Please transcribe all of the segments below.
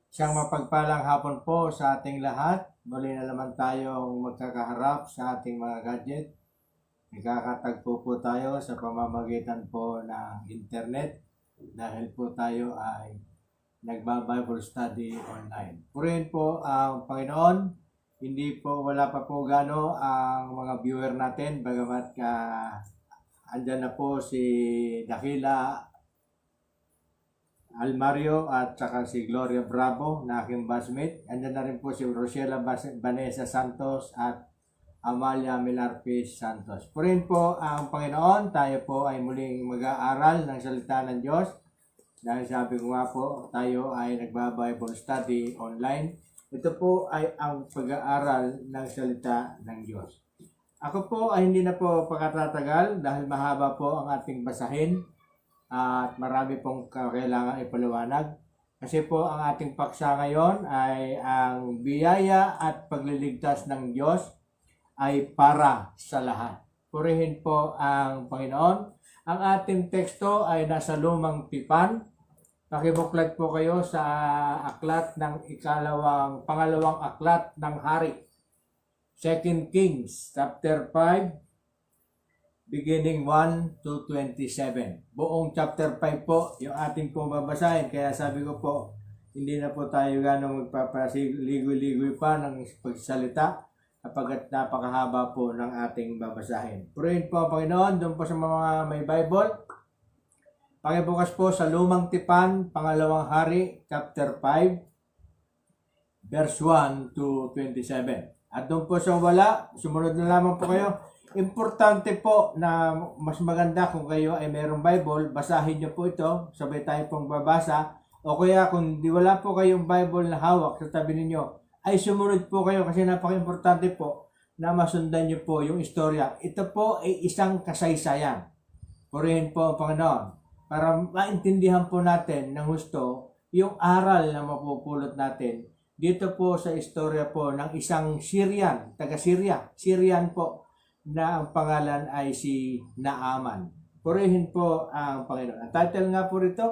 Isang mapagpalang hapon po sa ating lahat. Muli na naman tayong magkakaharap sa ating mga gadget. Nagkakatagpo po tayo sa pamamagitan po ng internet dahil po tayo ay nagba-Bible study online. Purihin po ang Panginoon. Hindi po, wala pa po gano ang mga viewer natin, bagamat andyan na po si Dakila Almario at saka si Gloria Bravo na aking batchmate. Andyan na rin po si Rosella Vanessa Santos at Amalia Milarpis Santos. Purihin po ang Panginoon. Tayo po ay muling mag-aaral ng salita ng Diyos. Dahil sabi ko nga po, tayo ay nagba-Bible study online. Ito po ay ang pag-aaral ng salita ng Diyos. Ako po ay hindi na po pagkatatagal dahil mahaba po ang ating basahin at marami pong kailangan ipaliwanag. Kasi po ang ating paksa ngayon ay ang biyaya at pagliligtas ng Diyos ay para sa lahat. Purihin po ang Panginoon. Ang ating teksto ay nasa Lumang Tipan. Pakibuklat po kayo sa aklat ng pangalawang aklat ng Hari. 2 Kings chapter 5 beginning 1 to 27. Buong chapter 5 po yung ating pong babasahin. Kaya sabi ko po, hindi na po tayo ganong magpapaligoy-ligoy pa ng pagsalita kapag napakahaba po ng ating babasahin. Purihin po ang Panginoon doon po sa mga may Bible. Pakibukas po sa Lumang Tipan, pangalawang Hari, chapter 5, verse 1 to 27. At doon po sa wala, sumunod na lamang po kayo. Importante po na mas maganda kung kayo ay mayroong Bible, basahin nyo po ito, sabay tayo pong babasa. O kaya kung di wala po kayong Bible na hawak sa tabi ninyo, ay sumunod po kayo kasi napaka-importante po na masundan nyo po yung istorya. Ito po ay isang kasaysayan. Purihin po ang Panginoon para maintindihan po natin ng gusto yung aral na mapupulot natin dito po sa istorya po ng isang Syrian, taga-Syria. Syrian po na ang pangalan ay si Naaman. Purihin po ang Panginoon. Ang title nga po rito,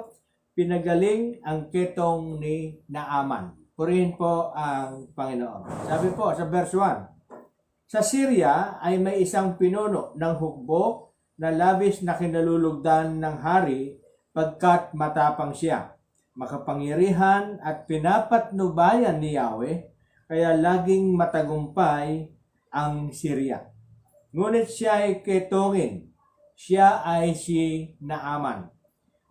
Pinagaling ang Ketong ni Naaman. Purihin po ang Panginoon. Sabi po sa verse 1, sa Syria ay may isang pinuno ng hukbo na labis na kinalulugdan ng hari pagkat matapang siya, makapangyarihan at pinapatnubayan ni Yahweh, kaya laging matagumpay ang Syria. Ngunit siya ay ketongin. Siya ay si Naaman.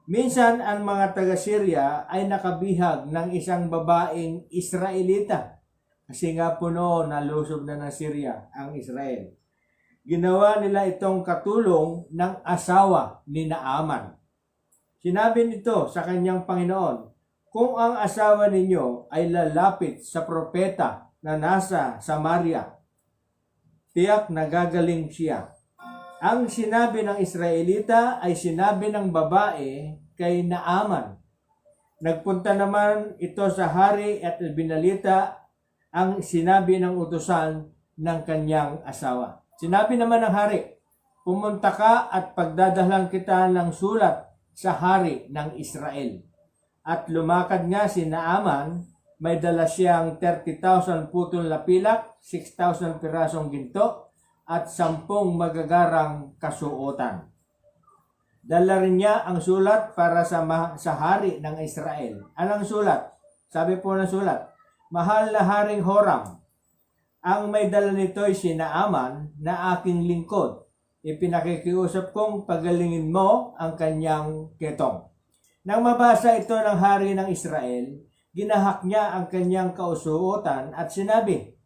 Minsan ang mga taga-Syria ay nakabihag ng isang babaeng Israelita. Kasi nga po noon nalusob na ng Syria ang Israel. Ginawa nila itong katulong ng asawa ni Naaman. Sinabi nito sa kanyang Panginoon, kung ang asawa ninyo ay lalapit sa propeta na nasa Samaria, tiyak nagagaling siya. Ang sinabi ng Israelita ay sinabi ng babae kay Naaman. Nagpunta naman ito sa hari at binalita ang sinabi ng utusan ng kanyang asawa. Sinabi naman ng hari, pumunta ka at pagdadalang kita ng sulat sa hari ng Israel. At lumakad nga si Naaman, may dala siyang 30,000 putol na pilak, 6,000 pirasong ginto, at 10 magagarang kasuotan. Dala rin niya ang sulat para sa hari ng Israel. Anong sulat? Sabi po ng sulat, mahal na Haring Horam, ang may dala nito ay si Naaman na aking lingkod. Ipinakikiusap kong pagalingin mo ang kanyang ketong. Nang mabasa ito ng hari ng Israel, ginahak niya ang kanyang kausuotan at sinabi,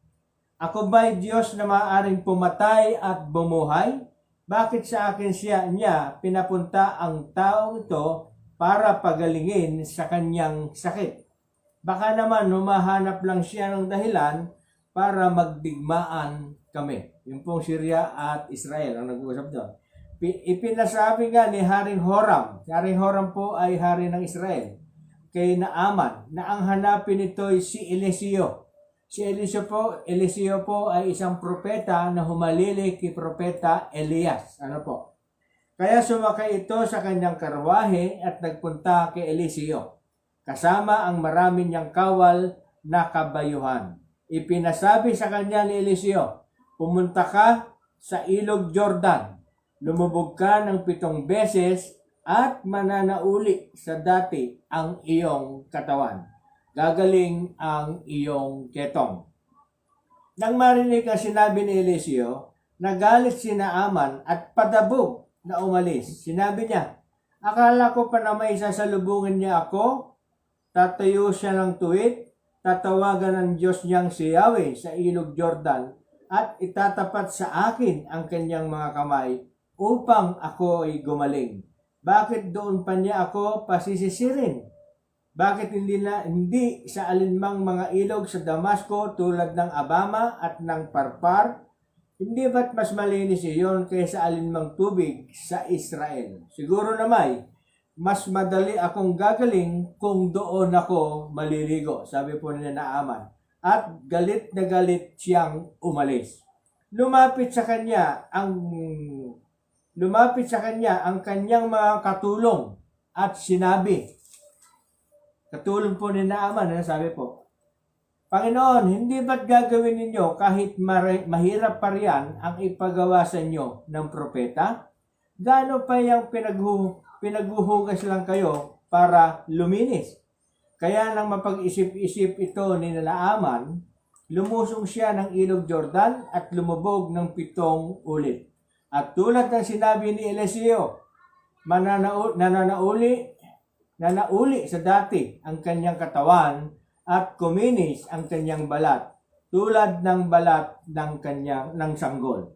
ako ba'y Diyos na maaaring pumatay at bumuhay? Bakit sa akin niya pinapunta ang taong ito para pagalingin sa kanyang sakit? Baka naman humahanap lang siya ng dahilan para magdigmaan kami. Yung pong Syria at Israel ang nag-uusap doon. Ipinasabi nga ni Haring Horam, Haring Horam po ay hari ng Israel, kay Naaman na ang hanapin nito ay si Eliseo. Si Eliseo po ay isang propeta na humalilik kay propeta Elias. Ano po? Kaya sumakay ito sa kanyang karwahe at nagpunta kay Eliseo, kasama ang marami niyang kawal na kabayuhan. Ipinasabi sa kanya ni Eliseo, pumunta ka sa ilog Jordan, lumubog ka ng 7 beses at mananauli sa dati ang iyong katawan. Gagaling ang iyong ketong. Nang marinig ang sinabi ni Eliseo, nagalit si Naaman at padabog na umalis. Sinabi niya, akala ko pa na may sasalubungin niya ako. Tatayo siya ng tuwid, tatawagan ng Diyos niyang si Yahweh sa ilog Jordan at itatapat sa akin ang kanyang mga kamay upang ako ay gumaling. Bakit doon pa niya ako pasisisirin? Bakit hindi sa alinmang mga ilog sa Damasco tulad ng Abama at ng Parpar? Hindi ba't mas malinis iyon kaysa alinmang tubig sa Israel? Siguro naman, mas madali akong gagaling kung doon ako maliligo, sabi po ni Naaman. At galit na galit siyang umalis. Lumapit sa kanya ang kanyang mga katulong at sinabi, katulong po ni Naaman, sabi po, Panginoon, hindi ba't gagawin ninyo kahit mahirap pa riyan ang ipagawa sa inyo ng propeta? Gaano pa yung pinaghuhugas lang kayo para luminis? Kaya nang mapag-isip-isip ito ni Naaman, lumusong siya ng ilog Jordan at lumubog ng 7 ulit. At tulad ng sinabi ni Eliseo, nanauli sa dati ang kanyang katawan at kuminis ang kanyang balat, tulad ng balat ng sanggol.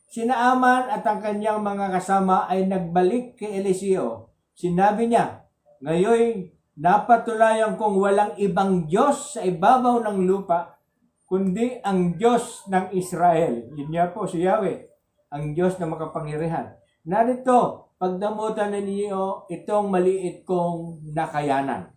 Si Naaman at ang kanyang mga kasama ay nagbalik kay Eliseo. Sinabi niya, ngayon napatulayan kong walang ibang Diyos sa ibabaw ng lupa, kundi ang Diyos ng Israel. Yun niya po si Yahweh, ang Diyos na makapangyarihan. Narito, pagdamutan ninyo itong maliit kong nakayanan.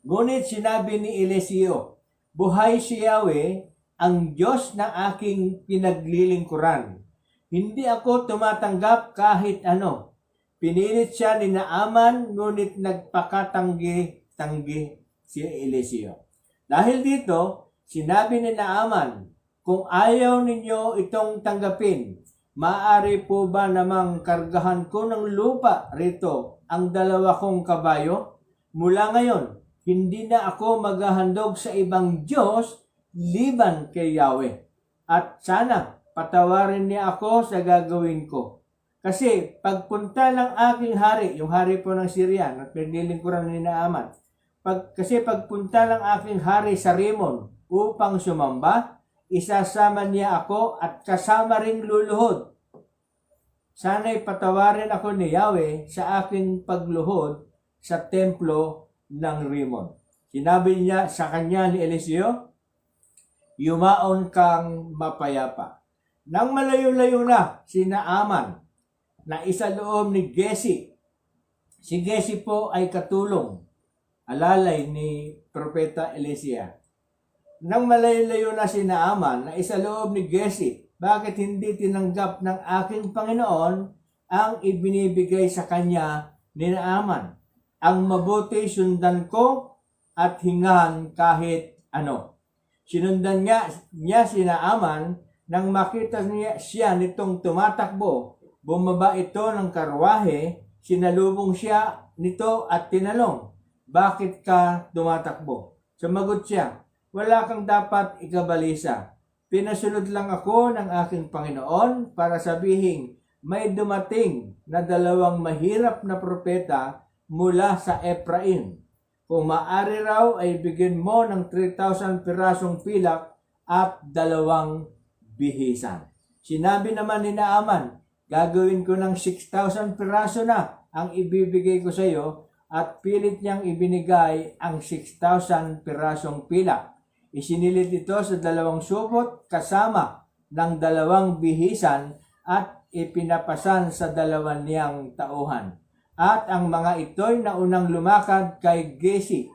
Ngunit sinabi ni Eliseo, buhay si Yahweh, ang Diyos ng aking pinaglilingkuran. Hindi ako tumatanggap kahit ano. Pinilit siya ni Naaman, ngunit nagpakatanggi-tanggi si Eliseo. Dahil dito, sinabi ni Naaman, kung ayaw ninyo itong tanggapin, maaari po ba namang kargahan ko ng lupa rito ang 2 kong kabayo? Mula ngayon, hindi na ako maghahandog sa ibang Diyos liban kay Yahweh. At sana patawarin niya ako sa gagawin ko. Kasi pagpunta ng aking hari, yung hari po ng Syrian at pinaglilingkuran ni Naaman, kasi pagpunta ng aking hari sa Rimon upang sumamba, isasama niya ako at kasama ring luluhod. Sana'y patawarin ako ni Yahweh sa aking pagluhod sa templo ng Rimon. Sinabi niya sa kanya ni Eliseo, yumaon kang mapayapa. Nang malayo-layo na si Naaman na isaloob ni Gesi. Si Gesi po ay katulong, alalay ni Propeta Elisea. Nang malayo-layo na si Naaman na isaloob ni Gesi, bakit hindi tinanggap ng aking Panginoon ang ibinibigay sa kanya ni Naaman? Ang mabuti sundan ko at hingahan kahit ano. Sinundan niya si Naaman nang makita siya nitong tumatakbo. Bumaba ito ng karwahe, sinalubong siya nito at tinanong, bakit ka tumatakbo? Sumagot siya, wala kang dapat ikabalisa. Pinasunod lang ako ng aking Panginoon para sabihin, may dumating na 2 mahirap na propeta mula sa Ephraim. Kung maaari raw ay bigyan mo ng 3,000 pirasong pilak at 2 bihisan. Sinabi naman ni Naaman, gagawin ko ng 6,000 piraso na ang ibibigay ko sa iyo at pilit niyang ibinigay ang 6,000 pirasong pilak. Isinilit ito sa 2 supot kasama ng 2 bihisan at ipinapasan sa 2 niyang tauhan. At ang mga ito'y naunang lumakad kay Gesi.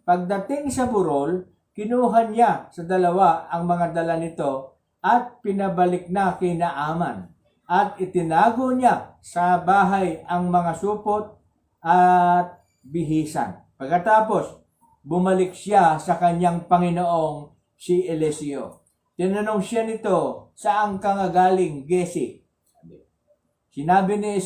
Pagdating sa burol, kinuha niya sa 2 ang mga dala nito at pinabalik na kay Naaman. at itinago niya sa bahay ang mga supot at bihisan. Pagkatapos, bumalik siya sa kanyang Panginoong si Eliseo. Tinanong siya nito, saan ka nga galing, Gesi? Sinabi ni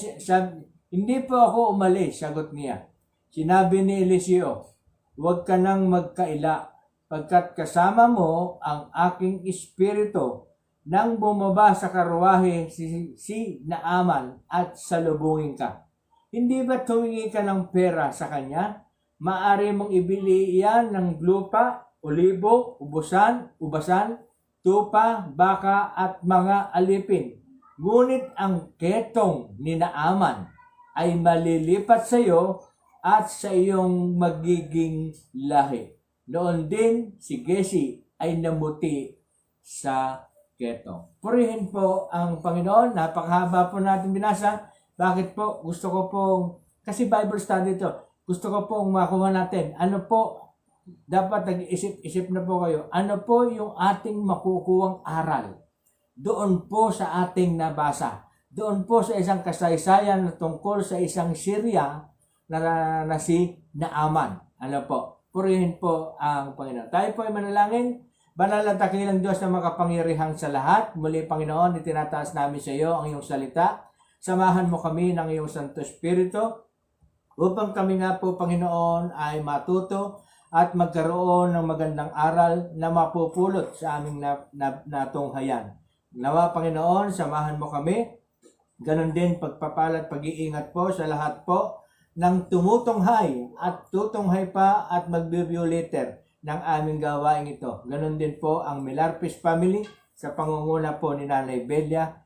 hindi po ako umalis, sagot niya. Sinabi ni Eliseo, huwag ka nang magkaila, pagkat kasama mo ang aking espiritu nang bumaba sa karwahe si Naaman at salubungin ka. Hindi ba tumingi ka ng pera sa kanya? Maari mong ibili iyan ng lupa, olibo, ubasan, tupa, baka at mga alipin. Ngunit ang ketong ni Naaman ay malilipat sa iyo at sa iyong magiging lahi. Noon din si Gesi ay namuti sa ketong. Purihin po ang Panginoon. Napakahaba po natin binasa. Bakit po? Gusto ko pong, kasi Bible study ito, gusto ko pong makuha natin. Ano po, dapat nag-isip-isip na po kayo. Ano po yung ating makukuhang aral? Doon po sa ating nabasa. Doon po sa isang kasaysayan na tungkol sa isang Syria na si Naaman. Ano po? Purihin po ang Panginoon. Tayo po ay manalangin. Banal at dakilang Diyos na makapangyarihan sa lahat. Muli, Panginoon, itinataas namin sa iyo ang iyong salita. Samahan mo kami ng iyong Santo Espiritu upang kami nga po, Panginoon, ay matuto at magkaroon ng magandang aral na mapupulot sa aming natunghayan. Nawa, Panginoon, samahan mo kami. Ganon din pagpapalat, pag-iingat po sa lahat po ng tumutunghay at tutunghay pa at magbibiolater ng aming gawain ito. Ganon din po ang Milarpis family sa pangunguna po ni Nanay Belia,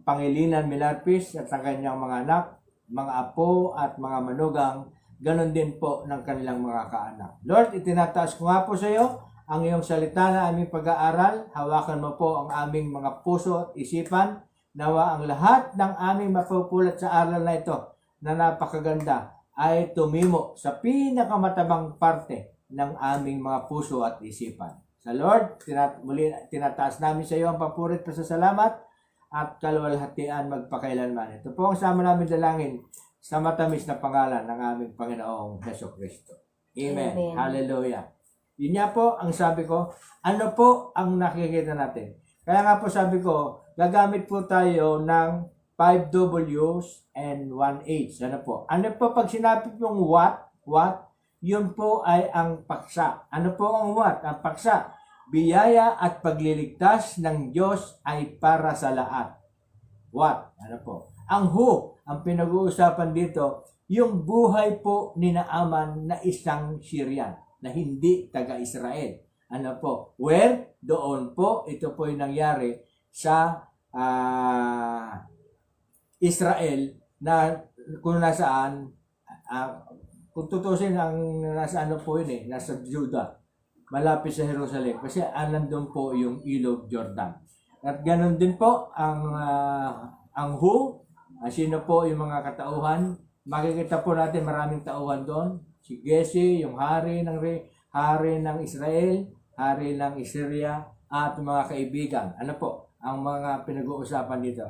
Pangilinan Milarpis at ang kanyang mga anak, mga apo at mga manugang, ganon din po ng kanilang mga kaanak. Lord, itinataas ko nga po sa iyo ang iyong salita na aming pag-aaral. Hawakan mo po ang aming mga puso at isipan. Nawa ang lahat ng aming mapupulot sa aral na ito na napakaganda ay tumimo sa pinakamatabang parte ng aming mga puso at isipan. Sa Lord, muli tinataas namin sa iyo ang papurit pa sa salamat at kaluwalhatian magpakailanman. Ito po ang sama namin dalangin sa matamis na pangalan ng aming Panginoong Jesucristo. Amen. Amen. Hallelujah. Yun nga po ang sabi ko, ano po ang nakikita natin? Kaya nga po sabi ko, gagamit po tayo ng 5 W's and 1 H. Ano po? Ano po pag sinabi pong what, yun po ay ang paksa. Ano po ang what? Ang paksa. Biyaya at pagliligtas ng Diyos ay para sa lahat. What? Ano po? Ang who, ang pinag-uusapan dito, yung buhay po ni Naaman na isang Syrian na hindi taga-Israel. Ano po? Where? Doon po, ito po yung nangyari sa Israel na kung nasaan, kung tutusin ang nasa ano po yun nasa Judah, malapit sa Jerusalem, kasi nandun po yung Ilog Jordan. At ganun din po ang who, sino po yung mga katauhan. Makikita po natin maraming tauhan doon. Si Gesi, yung hari ng Israel, hari ng Syria, at mga kaibigan. Ano po ang mga pinag-uusapan dito?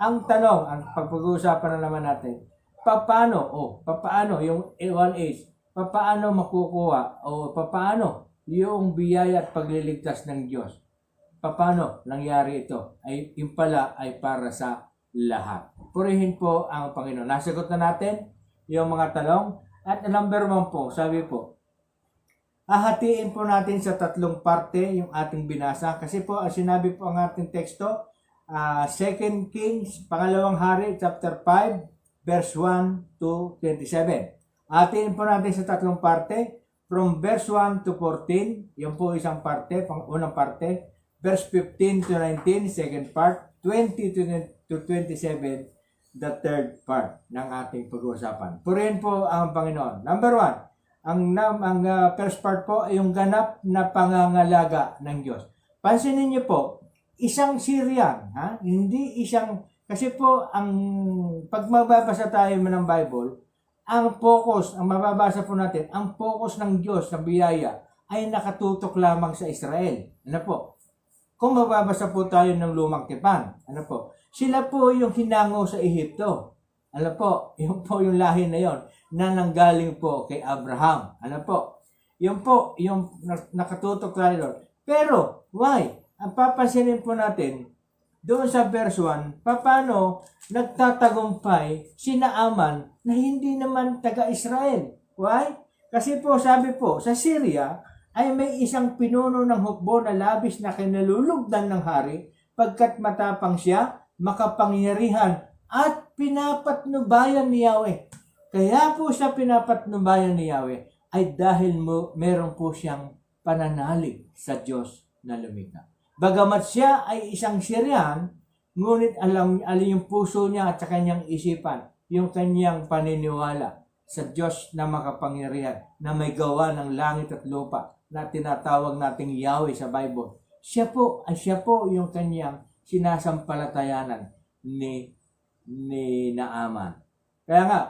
Ang tanong, ang pag-uusapan na naman natin, paano yung 1H, paano makukuha o paano yung biyaya at pagliligtas ng Diyos? Paano nangyari ito? Ay, yung pala ay para sa lahat. Purihin po ang Panginoon. Nasagot na natin yung mga tanong. At number 1 po, sabi po, hahatiin po natin sa 3 parte yung ating binasa. Kasi po, sinabi po ang ating teksto, 2 Kings, pangalawang hari, chapter 5, verse 1 to 27. Hahatiin po natin sa 3 parte, from verse 1 to 14, yung po isang parte, unang parte, verse 15 to 19, second part, 20 to 27, the third part ng ating pag-uusapan. Purihin po ang Panginoon. Number 1, ang first part po ay yung ganap na pangangalaga ng Diyos. Pansinin niyo po, isang Syrian, hindi isang, kasi po, pag mababasa tayo ng Bible, ang focus, ang mababasa po natin, ang focus ng Diyos sa biyaya ay nakatutok lamang sa Israel. Ano po? Kung mababasa po tayo ng Lumang Tipan, ano po? Sila po yung hinango sa Ehipto. Alam po, yung po yung lahi na yon na nanggaling po kay Abraham. Alam po, yung po, yung nakatutok tayo doon. Pero, why? Ang papansinin po natin, doon sa verse 1, paano nagtatagumpay si Naaman na hindi naman taga-Israel? Why? Kasi po, sabi po, sa Syria ay may isang pinuno ng hukbo na labis na kinalulugdan ng hari pagkat matapang siya, makapangyarihan at pinapatnubayan ni Yahweh. Kaya po siya pinapatnubayan ni Yahweh ay dahil meron po siyang pananalig sa Diyos na lumikha. Bagamat siya ay isang Syrian, ngunit alam yung puso niya at sa kanyang isipan, yung kanyang paniniwala sa Diyos na makapangyarihan, na may gawa ng langit at lupa, na tinatawag nating Yahweh sa Bible. Siya po yung kanyang sinasampalatayanan ni Naaman. Kaya nga,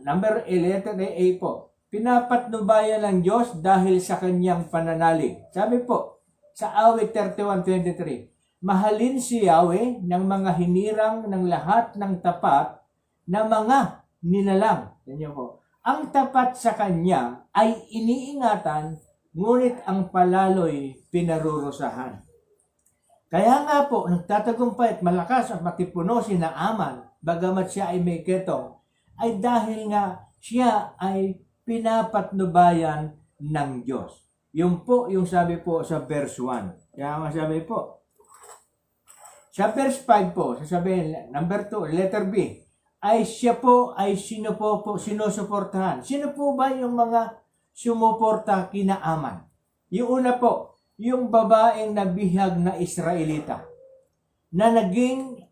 number 11 A po, pinapatnubayan ng Diyos dahil sa kanyang pananalig. Sabi po, sa awit 31:23, mahalin si Yahweh ng mga hinirang ng lahat ng tapat na mga nilalang. Yan po. Ang tapat sa kanya ay iniingatan, ngunit ang palaloy pinarurusahan. Kaya nga po, nagtatagumpay at malakas at matipuno si Naaman, bagamat siya ay may ketong, ay dahil nga siya ay pinapatnubayan ng Diyos. Yung po, yung sabi po sa verse 1. Kaya nga sabi po, sa verse 5 po, sasabihin, number 2, letter B, ay siya po ay sinusuportahan. Sino po ba yung mga sumuporta kina Naaman? Yung una po, yung babaeng nabihag na Israelita na naging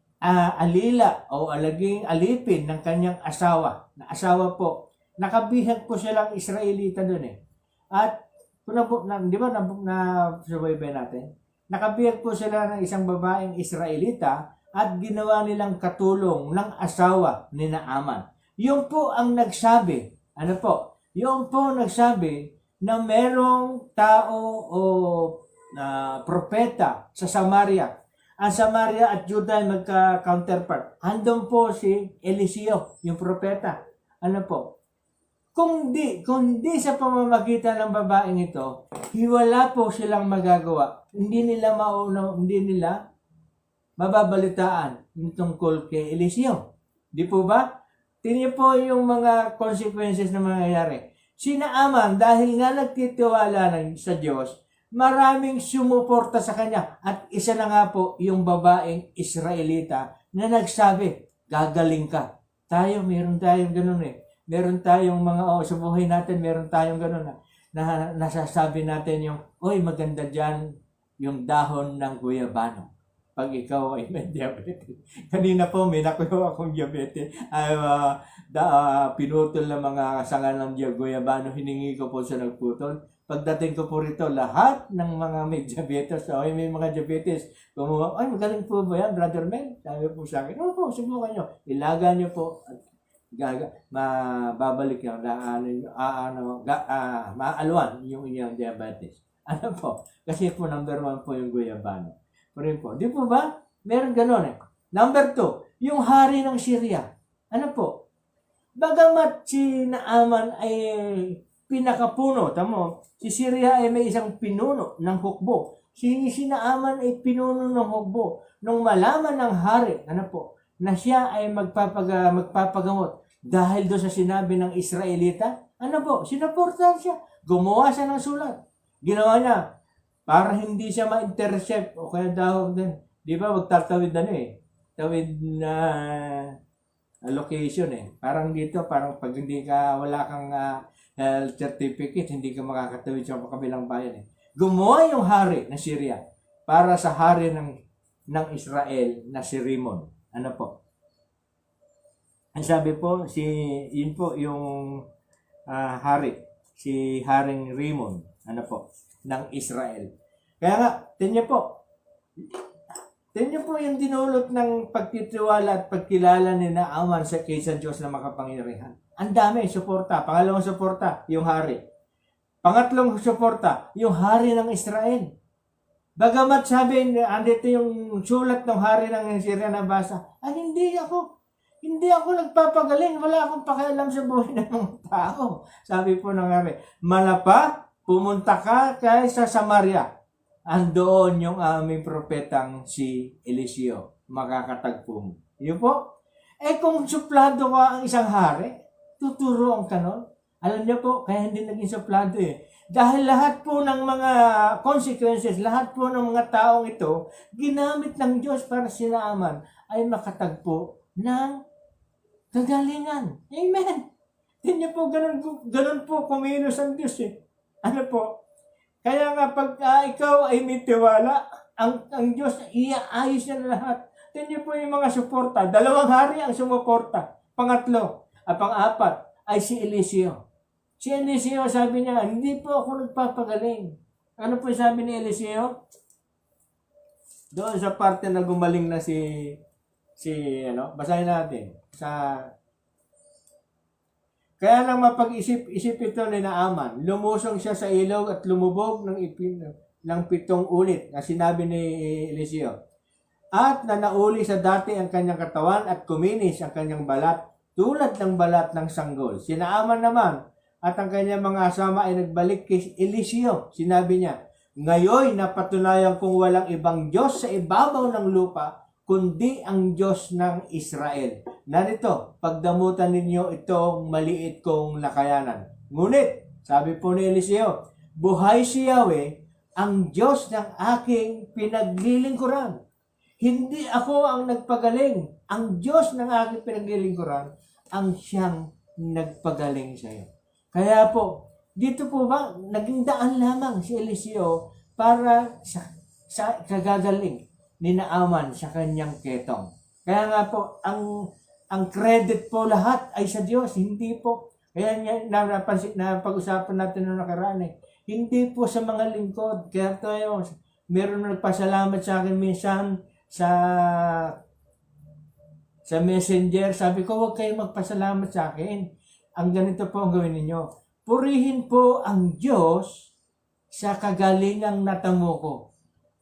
alila o naging alipin ng kanyang asawa. Na asawa po, nakabihag po silang Israelita doon eh. At di ba na-survey natin? Nakabihag po sila ng isang babaeng Israelita at ginawa nilang katulong ng asawa ni Naaman. Yung po ang nagsabi, yung po nagsabi na merong tao o propeta sa Samaria. Ang Samaria at Judah ay magka-counterpart. Andun po si Eliseo, yung propeta. Kung di sa pamamagitan ng babaeng ito, wala po silang magagawa. Hindi nila mababalitaan yung tungkol kay Eliseo. Di po ba? Tingnan po yung mga consequences na mangyayari. Si Naaman, dahil nga nagtitiwala sa Diyos, maraming sumuporta sa kanya. At isa na nga po yung babaeng Israelita na nagsabi, gagaling ka. Meron tayong ganun eh. Meron tayong sa buhay natin, meron tayong ganun na nasasabi natin yung, oy, maganda dyan yung dahon ng guyabano. Pag ikaw ay may diabetes. Kanina po, may nakuha akong diabetes. Pinutol ng mga sanga ng guyabano. Hiningi ko po sa nagputol. Pagdating ko po rito, lahat ng mga may diabetes, may mga diabetes, kumuha, ay, magaling po ba yan, Brother Mel? Sabi po sa akin, po, subukan nyo. Ilaga nyo po. Babalik yung maaalwan yung inyong diabetes. Po? Kasi po, number 1 po yung guyabano. Po. Di po ba? Meron gano'n eh. Number 2, yung hari ng Syria. Po? Bagamat si Naaman ay pinakapuno, si Syria ay may isang pinuno ng hukbo. Si Naaman ay pinuno ng hukbo. Nung malaman ng hari, po, na siya ay magpapagamot dahil doon sa sinabi ng Israelita, po, sinaportahan siya. Gumawa siya ng sulat. Ginawa niya, para hindi siya ma-intercept o kaya dahil din. Di ba, magtatawid tawid na location eh. Parang dito, parang pag wala kang health certificate, hindi ka makakatawid sa kabilang bayan eh. Gumawa yung hari ng Syria para sa hari ng Israel na si Rimmon. Po? Ang sabi po, yun po yung hari. Si Haring Rimmon. Po? Ng Israel. Kaya nga, tingnan po yung dinulot ng pagtitiwala at pagkilala ni Naaman kaysa Diyos na makapangyarihan. Ang dami, suporta. Pangalawang suporta, yung hari. Pangatlong suporta, yung hari ng Israel. Bagamat sabi, andito yung sulat ng hari ng Syria na basa, ay hindi ako nagpapagaling, wala akong pakialam sa buhay ng mga tao. Sabi po ng hari, malapa, pumunta ka sa Samaria. Andoon yung aming propetang si Eliseo, makakatagpo mo. Yun po. Kung suplado ka ang isang hari, tuturo ang kanon. Alam niyo po, kaya hindi naging suplado Dahil lahat po ng mga consequences, lahat po ng mga taong ito, ginamit ng Diyos para si Naaman ay makatagpo ng kagalingan. Amen. Hindi po ganun po kumilos ang Diyos Ano po? Kaya nga pag ikaw ay may tiwala, ang Diyos iaayos niya lahat. Hindi po yung mga suporta. 2 hari ang sumuporta. Pangatlo, pang-apat ay si Eliseo. Si Eliseo, sabi niya, hindi po ako nagpapagaling. Ano po sabi ni Eliseo? Doon sa parte na gumaling na basahin natin. Kaya nang mapag-isip ito ni Naaman, lumusong siya sa ilog at lumubog ng 7 ulit na sinabi ni Eliseo. At nanauli sa dati ang kanyang katawan at kuminis ang kanyang balat tulad ng balat ng sanggol. Si Naaman naman at ang kanyang mga asama ay nagbalik kay Eliseo. Sinabi niya, ngayon napatunayan kong walang ibang Diyos sa ibabaw ng lupa, kundi ang Diyos ng Israel. Narito, pagdamutan ninyo itong maliit kong lakayanan. Ngunit, sabi po ni Eliseo, buhay si Yahweh, ang Diyos ng aking pinaglilingkuran. Hindi ako ang nagpagaling. Ang Diyos ng aking pinaglilingkuran, ang siyang nagpagaling sa iyo. Kaya po, dito po ba, naging daan lamang si Eliseo para sa kagagaling ni Naaman sa kanyang ketong. Kaya nga po, ang credit po lahat ay sa Diyos, hindi po. Kaya napag-usapan natin noong nakaraan hindi po sa mga lingkod. Kaya tayo, meron nagpasalamat sa akin minsan sa messenger. Sabi ko, huwag kayo magpasalamat sa akin. Ang ganito po ang gawin ninyo. Purihin po ang Diyos sa kagalingang natamo ko.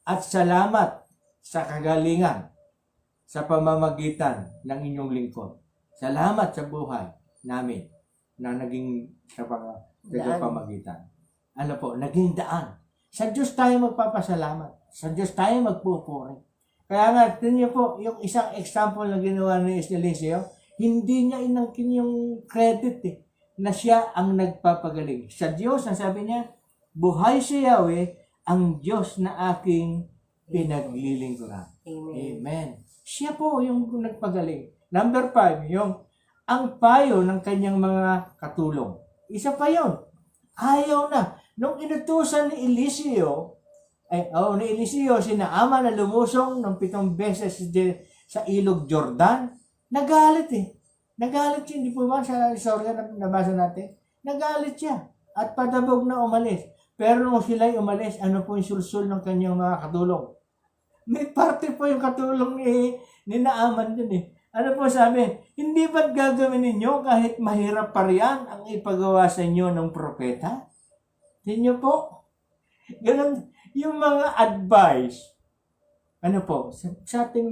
At salamat sa kagalingan sa pamamagitan ng inyong lingkod. Salamat sa buhay namin na naging sa pamamagitan. Ano po, naging daan. Sa Diyos tayo magpapasalamat. Sa Diyos tayo magpupuri. Kaya nga, tingnan po, yung isang example na ginawa ni Eliseo, hindi niya inangkin yung credit na siya ang nagpapagaling. Sa Diyos, ang sabi niya, buhay si Yahweh, ang Diyos na aking pinaglilingkuran. Amen. Amen. Siya po yung nagpagaling. Number 5, ang payo ng kanyang mga katulong. Isa pa yun. Ayaw na. Nung inutusan ni Eliseo, si Naaman na lumusong ng 7 beses sa ilog Jordan, nagalit Nagalit siya, hindi po ba sa istorya na nabasa natin? Nagalit siya at padabog na umalis. Pero nung sila'y umalis, ano po yung sulsul ng kanyang mga katulong? May parte po yung katulong ni Naaman dun Ano po sabi? Hindi ba't gagawin ninyo kahit mahirap pa riyan ang ipagawa sa inyo ng propeta? Tinyo po? Ganun, yung mga advice, ano po, sa ating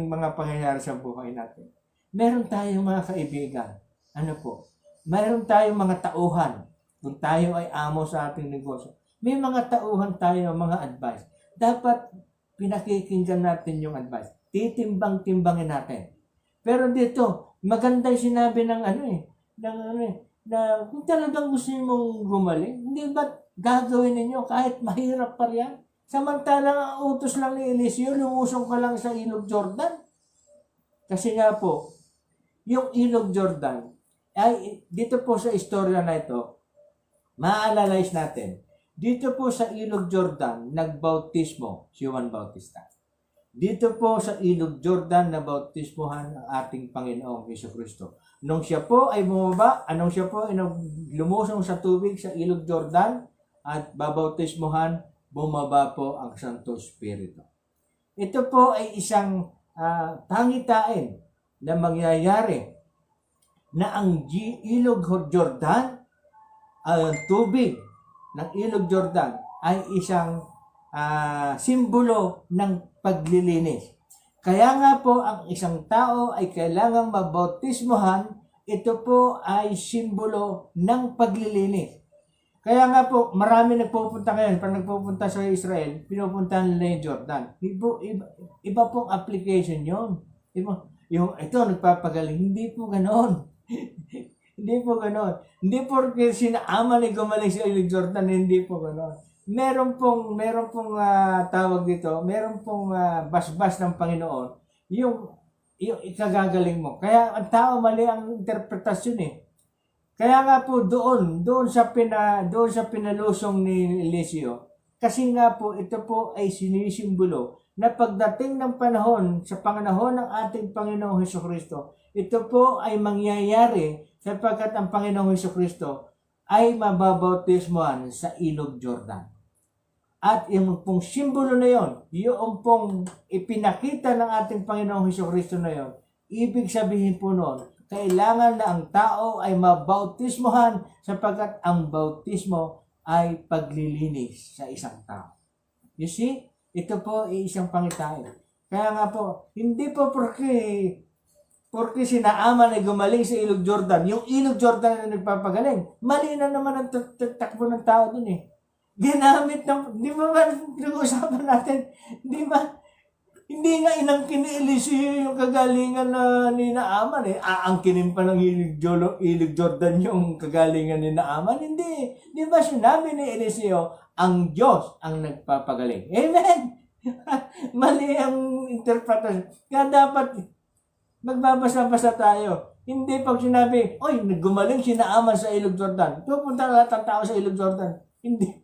mga pangyayari sa buhay natin. Meron tayong mga kaibigan. Ano po? Meron tayong mga tauhan. Kung tayo ay amo sa ating negosyo. May mga tauhan tayo, mga advice. Dapat pinakikinggan natin yung advice. Titimbang-timbangin natin. Pero dito, maganda yung sinabi na kung talagang gusto mong gumaling, hindi ba gagawin ninyo kahit mahirap pa riyan? Samantalang ang utos lang ni Eliseo, lumusong ka lang sa ilog Jordan. Kasi nga po, yung ilog Jordan, ay dito po sa istorya na ito, ma-analyze natin. Dito po sa ilog Jordan, nagbautismo si Juan Bautista. Dito po sa ilog Jordan, nabautismohan ang ating Panginoong Jesucristo. Nung siya po ay bumaba, siya po ay lumusong sa tubig sa ilog Jordan at babautismohan, bumaba po ang Santo Espiritu. Ito po ay isang pangitain na mangyayari na ang ilog Jordan, ang tubig ng ilog Jordan ay isang simbolo ng paglilinis. Kaya nga po, ang isang tao ay kailangang mabautismohan. Ito po ay simbolo ng paglilinis. Kaya nga po, marami nagpupunta ngayon. Pag nagpupunta sa Israel, pinupuntahan nila yung Jordan. Iba pong application yun. Ito, nagpapagaling. Hindi po ganon. Hindi po ganon. Hindi porque sinaaman ay gumaling sa ilog Jordan, hindi po ganon. Meron pong tawag dito, meron pong basbas ng Panginoon, yung ikagagaling mo. Kaya ang tao mali ang interpretasyon eh. Kaya nga po doon sa pinalusong ni Eliseo, kasi nga po ito po ay sinisimbolo na pagdating ng panahon, sa panahon ng ating Panginoong Hesukristo, ito po ay mangyayari sapagkat ang Panginoong Hesukristo ay mababautismohan sa ilog Jordan. At yung pong simbolo na yon, yung pong ipinakita ng ating Panginoong Hesukristo na yon, ibig sabihin po noon, kailangan na ang tao ay mabautismohan sapagkat ang bautismo ay paglilinis sa isang tao. You see? Ito po ay isang pangitain. Kaya nga po, hindi po porque sinaaman ay gumaling sa ilog Jordan, yung ilog Jordan na nagpapagaling, mali na naman ang takbo ng tao dun eh. Ginamit ng, di ba pinag-uusapan natin, di ba? Hindi nga inangkin ni Eliseo yung kagalingan na ni Naaman eh. Aangkinin pa ng ilog Jordan yung kagalingan ni Naaman. Hindi. Di ba sinabi ni Eliseo, ang Diyos ang nagpapagaling. Amen! Mali ang interpretation. Kaya dapat magbabasa-basa tayo. Hindi pag sinabi, oy, naggumaling si Naaman sa ilog Jordan. Pupunta lahat ng tao sa ilog Jordan. Hindi.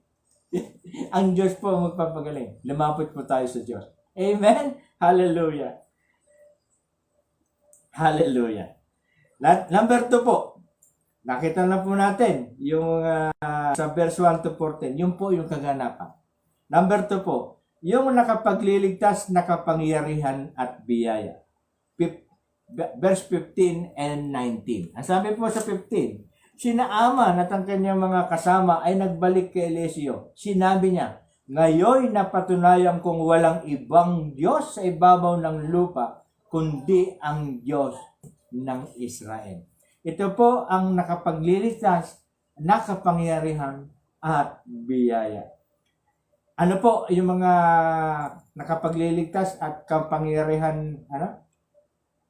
Ang Diyos po ang magpapagaling. Lumapit po tayo sa Diyos. Amen? Hallelujah. Hallelujah. Number 2 po. Nakita na po natin yung sa verse 1 to 14. Yun po yung kaganapan. Number 2 po. Yung nakapagliligtas, nakapangyarihan at biyaya. Verse 15 and 19. Ang sabi po sa 15, si Naaman at ang kanyang mga kasama ay nagbalik kay Eliseo. Sinabi niya, ngayon napatunayan kong walang ibang Diyos sa ibabaw ng lupa, kundi ang Diyos ng Israel. Ito po ang nakapagliligtas, nakapangyarihan at biyaya. Ano po yung mga nakapagliligtas at kapangyarihan,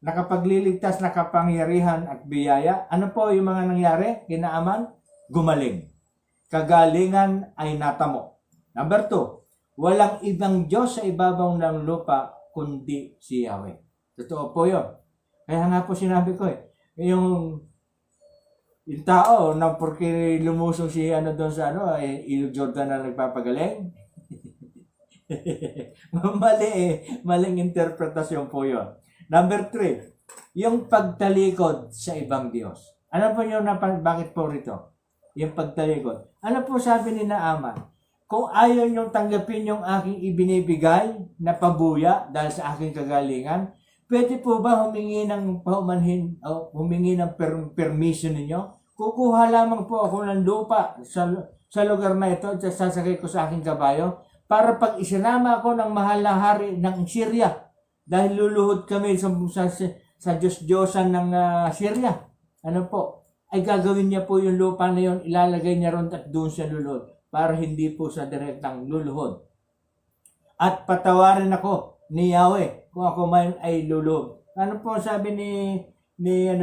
nakapagliligtas, nakapangyarihan at biyaya. Ano po yung mga nangyari? Kinaaman, gumaling. Kagalingan ay natamo. Number 2, walang ibang Diyos sa ibabaw ng lupa kundi si Yahweh. Totoo po yun. Kaya nga po sinabi ko yung tao na porque lumusong si doon sa ilog Jordan na nagpapagaling. Maling interpretasyon po yun. Number 3, yung pagtalikod sa ibang Diyos. Ano po yun bakit po rito? Yung pagtalikod. Ano po sabi ni Naaman? Kung ayaw niyong tanggapin yung aking ibinibigay na pabuya dahil sa aking kagalingan, pwede po ba humingi ng paumanhin o humingi ng permission ninyo? Kukuha lamang po ako ng lupa sa lugar na ito at sasakay ko sa aking kabayo para pag isinama ako ng mahal na hari ng Syria dahil luluhod kami sa Diyos-Diyosan ng Syria. Ano po? Ay gagawin niya po yung lupa na yun, ilalagay niya ron at doon siya luluhod para hindi po sa direktang luluhod. At patawarin ako ni Yahweh kung ako man ay luluhod. Ano po sabi ni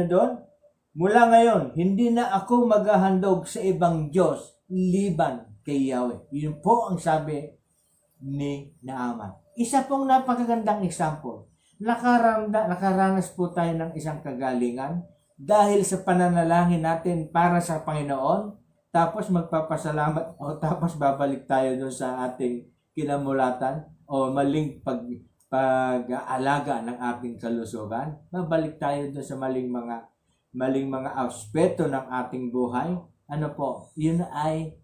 doon? Mula ngayon, hindi na ako maghahandog sa ibang Diyos liban kay Yahweh. Yun po ang sabi ni Naaman. Isa pong napakagandang example. Nakaranas po tayo ng isang kagalingan dahil sa pananalangin natin para sa Panginoon, tapos magpapasalamat o tapos babalik tayo doon sa ating kinamulatan o maling pag-aalaga ng ating kalusugan. Babalik tayo doon sa maling mga aspeto ng ating buhay. Ano po? Yun ay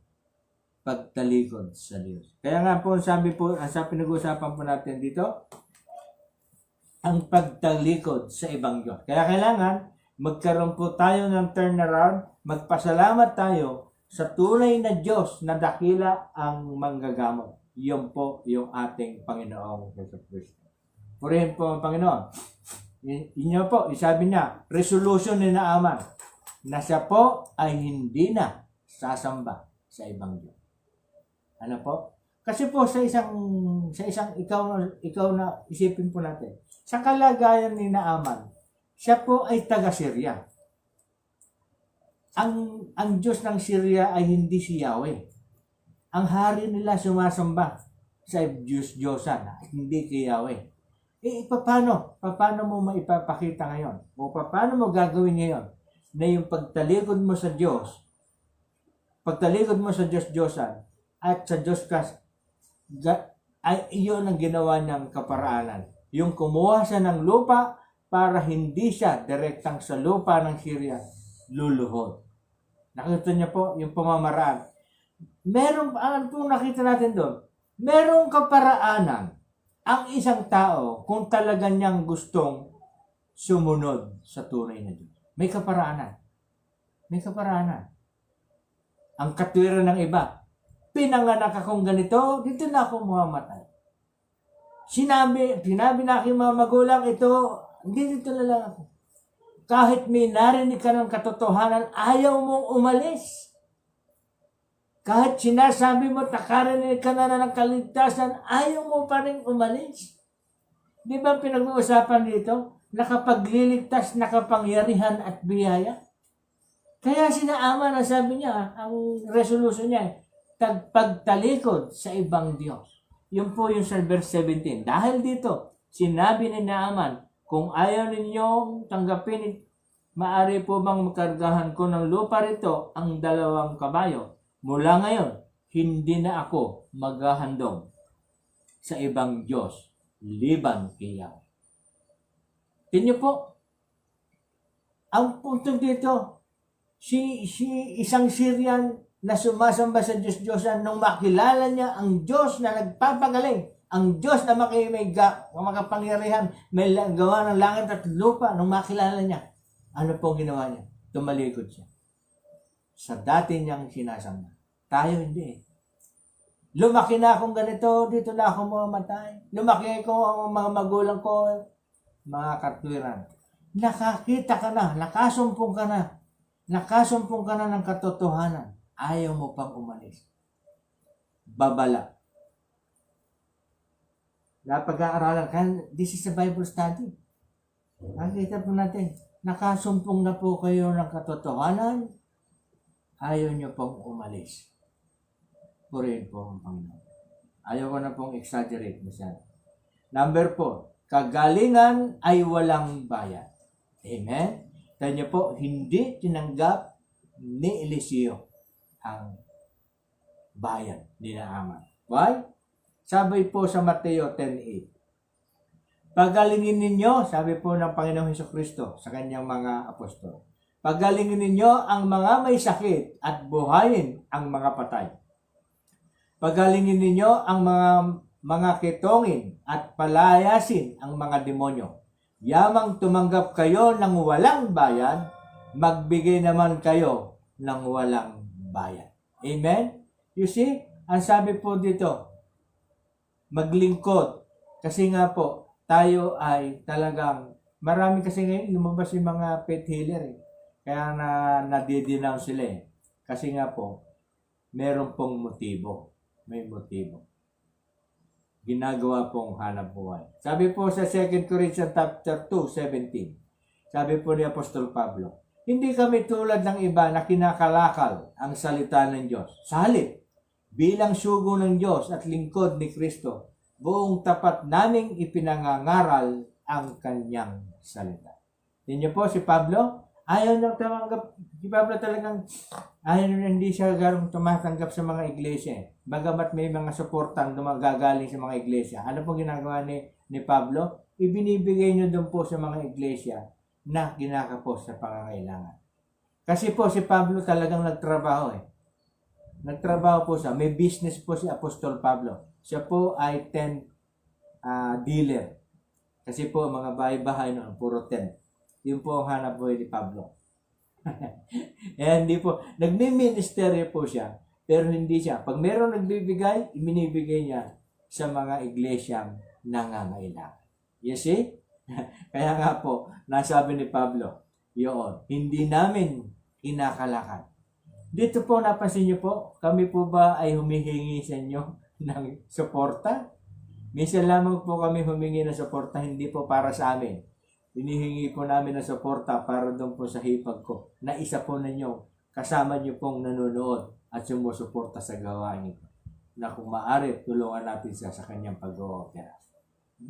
pagtalikod sa Diyos. Kaya nga po, sabi pinag-uusapan po natin dito, ang pagtalikod sa ibang Diyos. Kaya kailangan magkaroon po tayo ng turnaround, magpasalamat tayo sa tunay na Diyos na dakila ang manggagamot. Yun po yung ating Panginoong Jesucristo. Purihin po ang Panginoon. Inyo po, sabi niya, resolution ni Naaman na siya po ay hindi na sasamba sa ibang Diyos. Ano po? Kasi po sa isang ikaw na isipin po natin. Sa kalagayan ni Naaman, siya po ay taga-Syria. Ang Diyos ng Syria ay hindi si Yahweh. Ang hari nila sumasamba sa Diyos-Diyosan, hindi kay Yahweh. Paano? Paano mo maipapakita ngayon? O paano mo gagawin ngayon na yung pagtalikod mo sa Diyos, Diyos-Diyosan, at sa Diyos ay iyon ang ginawa niyang kaparaanan. Yung kumuha siya ng lupa para hindi siya direktang sa lupa ng Syria luluhod. Nakita niyo po yung pamamaraan. Ano po nakita natin doon? Merong kaparaanan ang isang tao kung talaga niyang gustong sumunod sa tunay na Diyos. May kaparaanan. Ang katwiran ng iba, pinanganak akong ganito, dito na ako mamamatay. Sinabi na aking mga magulang, dito na lang ako. Kahit may narinig ka ng katotohanan, ayaw mong umalis. Kahit sinasabi mo, nakarinig ka na ng kaligtasan, ayaw mo pa rin umalis. Di ba pinag-uusapan dito? Nakapagliligtas, nakapangyarihan at biyaya. Kaya si Naaman, ang sabi niya, ang resolution niya, pagtalikod sa ibang Diyos. Yun po yung sa verse 17. Dahil dito, sinabi ni Naaman, kung ayaw ninyong tanggapin, maaari po bang makargahan ko ng lupa rito ang 2 kabayo? Mula ngayon, hindi na ako maghahandog sa ibang Diyos, liban kay Yahweh. Tingnan po, ang punto dito, si isang Syrian na sumasamba sa Diyos-Diyosan nung makilala niya ang Diyos na nagpapagaling, ang Diyos na makapangyarihan, may gawa ng langit at lupa, nung makilala niya, ano pong ginawa niya? Tumalikod siya sa dati niyang sinasamba. Tayo hindi. Lumaki na akong ganito, dito na ako mamamatay. Lumaki ko ang mga magulang ko, mga katwiran. Nakakita ka na, nakasumpong ka na ng katotohanan. Ayaw mo pang umalis. Babala. Napag-aaralan ka, this is a Bible study. Nakikita po natin, nakasumpong na po kayo ng katotohanan, ayaw nyo pong umalis. Purihin po ang Panginoon. Ayaw ko na pong exaggerate masyado. Number 4, kagalingan ay walang bayad. Amen? Kanya po, hindi tinanggap ni Eliseo ang bayan ni Naaman. Why? Sabi po sa Mateo 10:8. Pagalingin ninyo, sabi po ng Panginoong Hesukristo sa kanyang mga apostol. Pagalingin ninyo ang mga may sakit at buhayin ang mga patay. Pagalingin ninyo ang mga kitongin at palayasin ang mga demonyo. Yamang tumanggap kayo ng walang bayad, magbigay naman kayo ng walang bayad. Amen? You see, ang sabi po dito, maglingkod. Kasi nga po, tayo ay talagang, marami kasi ngayon lumabas yung mga pet healer eh. Kaya nadidinaw sila eh. Kasi nga po, meron pong motibo. May motibo. Ginagawa pong hanap buhay. Sabi po sa 2 Corinthians chapter 2:17. Sabi po ni Apostol Pablo, hindi kami tulad ng iba na kinakalakal ang salita ng Diyos. Sa halip, bilang sugo ng Diyos at lingkod ni Kristo, buong tapat naming ipinangangaral ang kanyang salita. Tingnan po si Pablo, ayaw na tumanggap. Si Pablo talagang hindi siya garong tumatanggap sa mga iglesia. Bagamat may mga suportang gagaling sa mga iglesia. Ano pong ginagawa ni Pablo? Ibinibigay niyo doon po sa mga iglesia na kinakapos sa pangangailangan. Kasi po si Pablo talagang nagtrabaho eh. Nagtrabaho po siya. May business po si Apostol Pablo. Siya po ay tent dealer. Kasi po mga bahay-bahay noon, puro tent. Yun po ang hanap buhay ni Pablo. Hindi po, nagmi-ministeryo po siya. pero hindi siya. Pag meron nagbibigay, ibinibigay niya sa mga iglesyang nangangailangan. You see? Kaya nga po, nasabi ni Pablo, yun, hindi namin kinakalakal. Dito po, napansin niyo po, kami po ba ay humihingi sa inyo ng suporta? Minsan lamang po kami humingi ng suporta, hindi po para sa amin. Hinihingi po namin ng suporta para doon po sa hipag ko, na isa po ninyo, kasama niyo pong nanonood at sumusuporta sa gawain nito. Na kung maaari, tulungan natin siya sa kanyang pag-o-opera.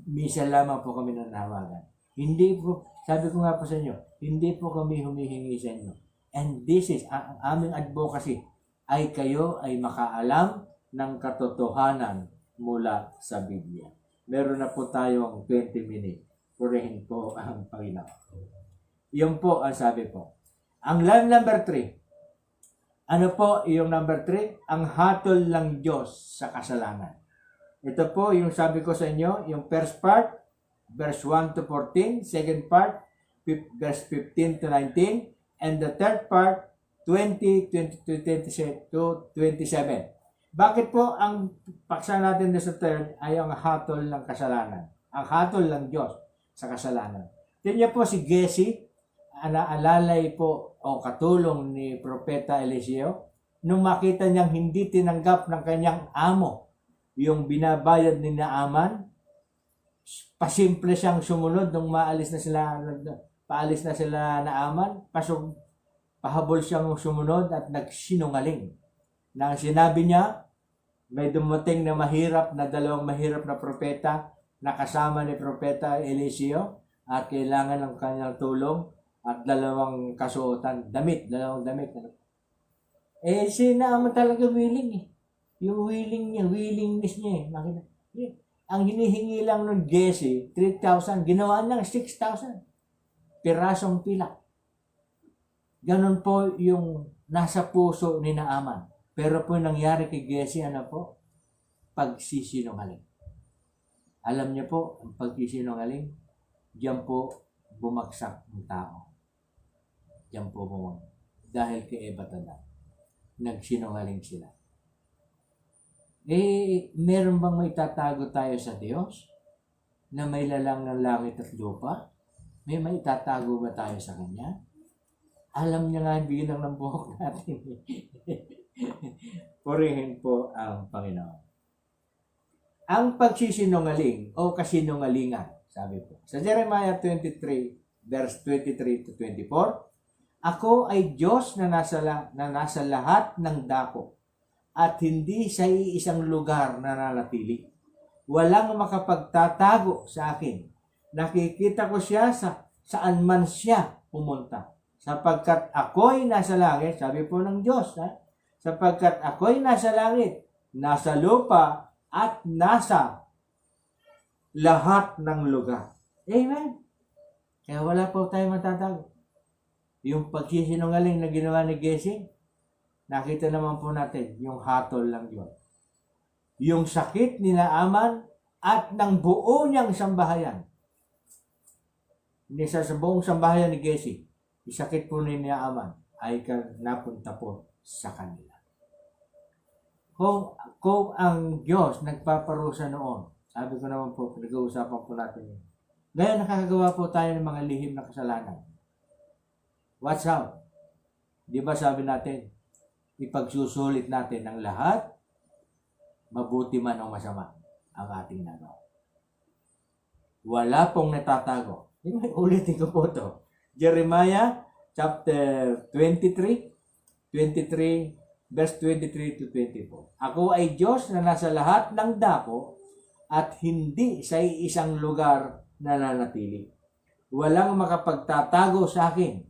Minsan lamang po kami nanawagan. Hindi po, sabi ko nga po sa inyo, hindi po kami humihingi sa inyo. And this is, ang aming advocacy, ay kayo ay makaalam ng katotohanan mula sa Biblia. Meron na po tayong 20 minutes. Purihin po ang Panginoon. Yun po ang sabi po. Ang number 3, ano po yung number 3? Ang hatol ng Diyos sa kasalanan. Ito po yung sabi ko sa inyo, yung first part, verse 1 to 14, second part, verse 15 to 19, and the third part, 20 to 27. Bakit po ang paksa natin sa third ay ang hatol ng kasalanan? Ang hatol ng Diyos sa kasalanan. Tingnan po si Giezi, alalay po o katulong ni Propeta Eliseo, nung makita niyang hindi tinanggap ng kanyang amo yung binabayad ni Naaman, pasimple siyang sumunod nung paalis na sila Naaman, pahabol siyang sumunod at nagsinungaling. Nang sinabi niya, may dumating na dalawang mahirap na propeta na kasama ni Propeta Eliseo at kailangan ng kanyang tulong at dalawang dalawang damit. Si Naaman talaga willing eh. Yung willingness niya eh. Ang hinihingi lang ng Giezi, 3,000, ginawa ng 6,000. Pirasong pila. Ganon po yung nasa puso ni Naaman. Pero po nangyari kay Giezi, ano po? Pagsisinungaling. Alam niyo po, ang pagsisinungaling, diyan po bumagsak ang tao. Diyan po bumagsak. Dahil kay Ebatanan, nagsinungaling sila. Meron bang may tatago tayo sa Diyos? Na may lalang ng langit at lupa? May tatago ba tayo sa Kanya? Alam niya nga bilang ng buhok natin. Purihin po ang Panginoon. Ang pagsisinungaling o kasinungalingan, sabi po. Sa Jeremiah 23, verse 23 to 24, ako ay Diyos na nasa lahat ng dako at hindi sa isang lugar na nanatili. Walang makapagtatago sa akin. Nakikita ko siya saan man siya pumunta. Sapagkat ako'y nasa langit, sabi po ng Diyos, sapagkat ako'y nasa langit, nasa lupa, at nasa lahat ng lugar. Amen? Kaya wala po tayong matatago. Yung pagsisinungaling na ginawa ni Giezi, nakita naman po natin yung hatol ng Diyos. Yung sakit ni Naaman at ng buo niyang sambahayan. Hindi sa buong sambahayan ni Giezi, yung sakit po ni Naaman ay napunta po sa kanila. Kung ang Diyos nagpaparusa noon, sabi ko naman po, pinag-uusapan po natin yun. Ngayon nakakagawa po tayo ng mga lihim na kasalanan. Watch out. Di ba sabi natin, ipagsusulit natin ang lahat, mabuti man o masama ang ating nagawa. Wala pong natatago. Ulitin ko po ito. Jeremiah chapter 23, verse 23 to 24. Ako ay Diyos na nasa lahat ng dako at hindi sa isang lugar na nanatili. Walang makapagtatago sa akin.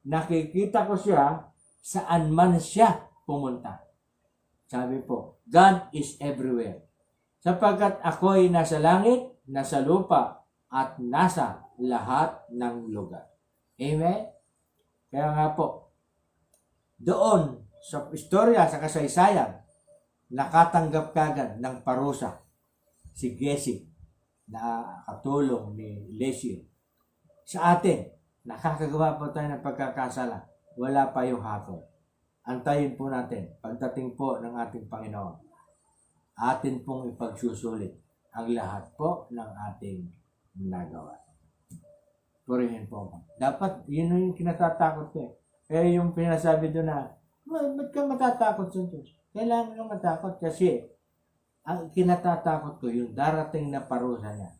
Nakikita ko siya saan man siya pumunta. Sabi po, God is everywhere. Sapagkat ako'y nasa langit, nasa lupa, at nasa lahat ng lugar. Amen? Kaya nga po, doon sa istorya, sa kasaysayan, nakatanggap kagad ng parusa si Giezi na katulong ni Eliseo. Sa atin, nakakagawa po tayo ng pagkakasala. Wala pa yung hatol. antayin po natin pagdating po ng ating Panginoon. Atin pong ipagsusulit ang lahat po ng ating nagawa. Purihin po. Dapat, yun yung kinatatakot ko eh. Kaya yung pinasabi doon na, ba't ka matatakot sa Diyos? Kailangan kang matakot kasi ang kinatatakot ko yung darating na parusa niya.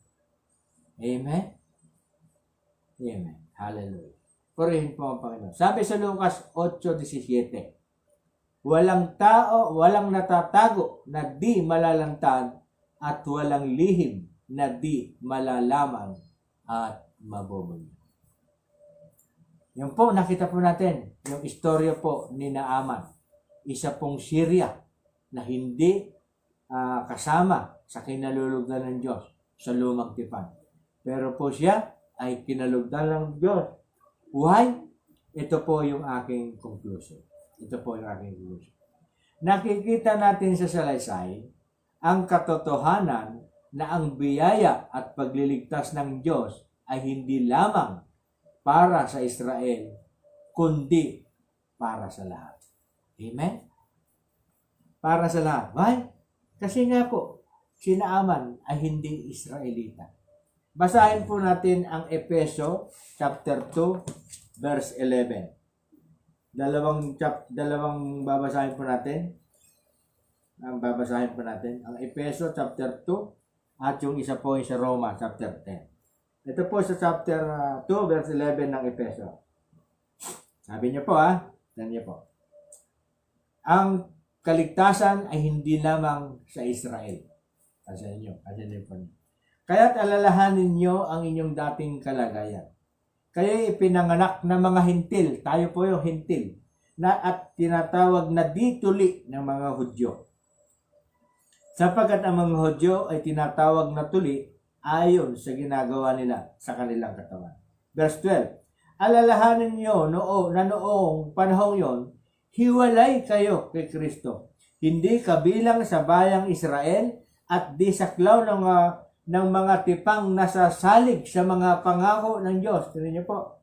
Amen? Amen. Hallelujah. Purihin po ang Panginoon. Sabi sa Lucas 8:17, walang tao, walang natatago na di malalantad at walang lihim na di malalaman at mabubulyo. Yung po, nakita po natin, yung istorya po ni Naaman. Isa pong Syria na hindi kasama sa kinalulugdan ng Diyos sa lumang tipan. Pero po siya ay kinalugdan ng Diyos. Why? Ito po yung aking conclusion. Ito po yung aking conclusion. Nakikita natin sa salaysay ang katotohanan na ang biyaya at pagliligtas ng Diyos ay hindi lamang para sa Israel, kundi para sa lahat. Amen? Para sa lahat. Why? Kasi nga po, si Naaman ay hindi Israelita. Basahin po natin ang Efeso chapter 2 verse 11. Dalawang babasahin po natin. Ang Efeso chapter 2 at yung isa po yung sa Roma chapter 10. Ito po sa chapter 2 verse 11 ng Efeso. Sabi niyo po tignan niyo po. Ang kaligtasan ay hindi lamang sa Israel. Kasi niyo po. Kaya't alalahanin niyo ang inyong dating kalagayan. Kayo ipinanganak na mga hintil. Tayo po yung hintil. At tinatawag na di tuli ng mga Hudyo. Sapagkat ang mga Hudyo ay tinatawag na tuli ayon sa ginagawa nila sa kanilang katawan. Verse 12. Alalahanin niyo na noong panahong yon, hiwalay kayo kay Kristo. Hindi kabilang sa bayang Israel at di saklaw ng mga tipang nasasalig sa mga pangako ng Diyos. Tignan niyo po.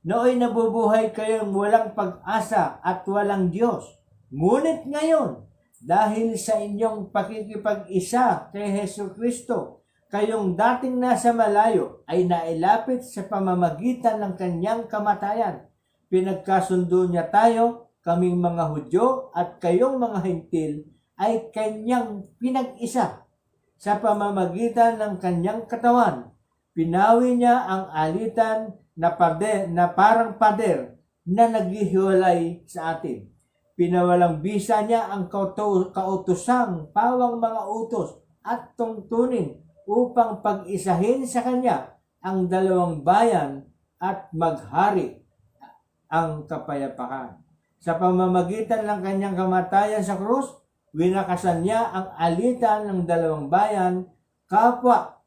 Nooy nabubuhay kayong walang pag-asa at walang Diyos. Ngunit ngayon, dahil sa inyong pakikipag-isa kay Hesus Kristo, kayong dating nasa malayo ay nailapit sa pamamagitan ng kanyang kamatayan. Pinagkasundo niya tayo, kaming mga Hudyo at kayong mga Hintil ay kanyang pinag-isa. Sa pamamagitan ng kanyang katawan, pinawi niya ang alitan na parang pader na naghihiwalay sa atin. Pinawalang bisa niya ang kautusang pawang mga utos at tungtunin upang pag-isahin sa kanya ang dalawang bayan at maghari ang kapayapaan. Sa pamamagitan ng kanyang kamatayan sa krus, winakasan niya ang alitan ng dalawang bayan, kapwa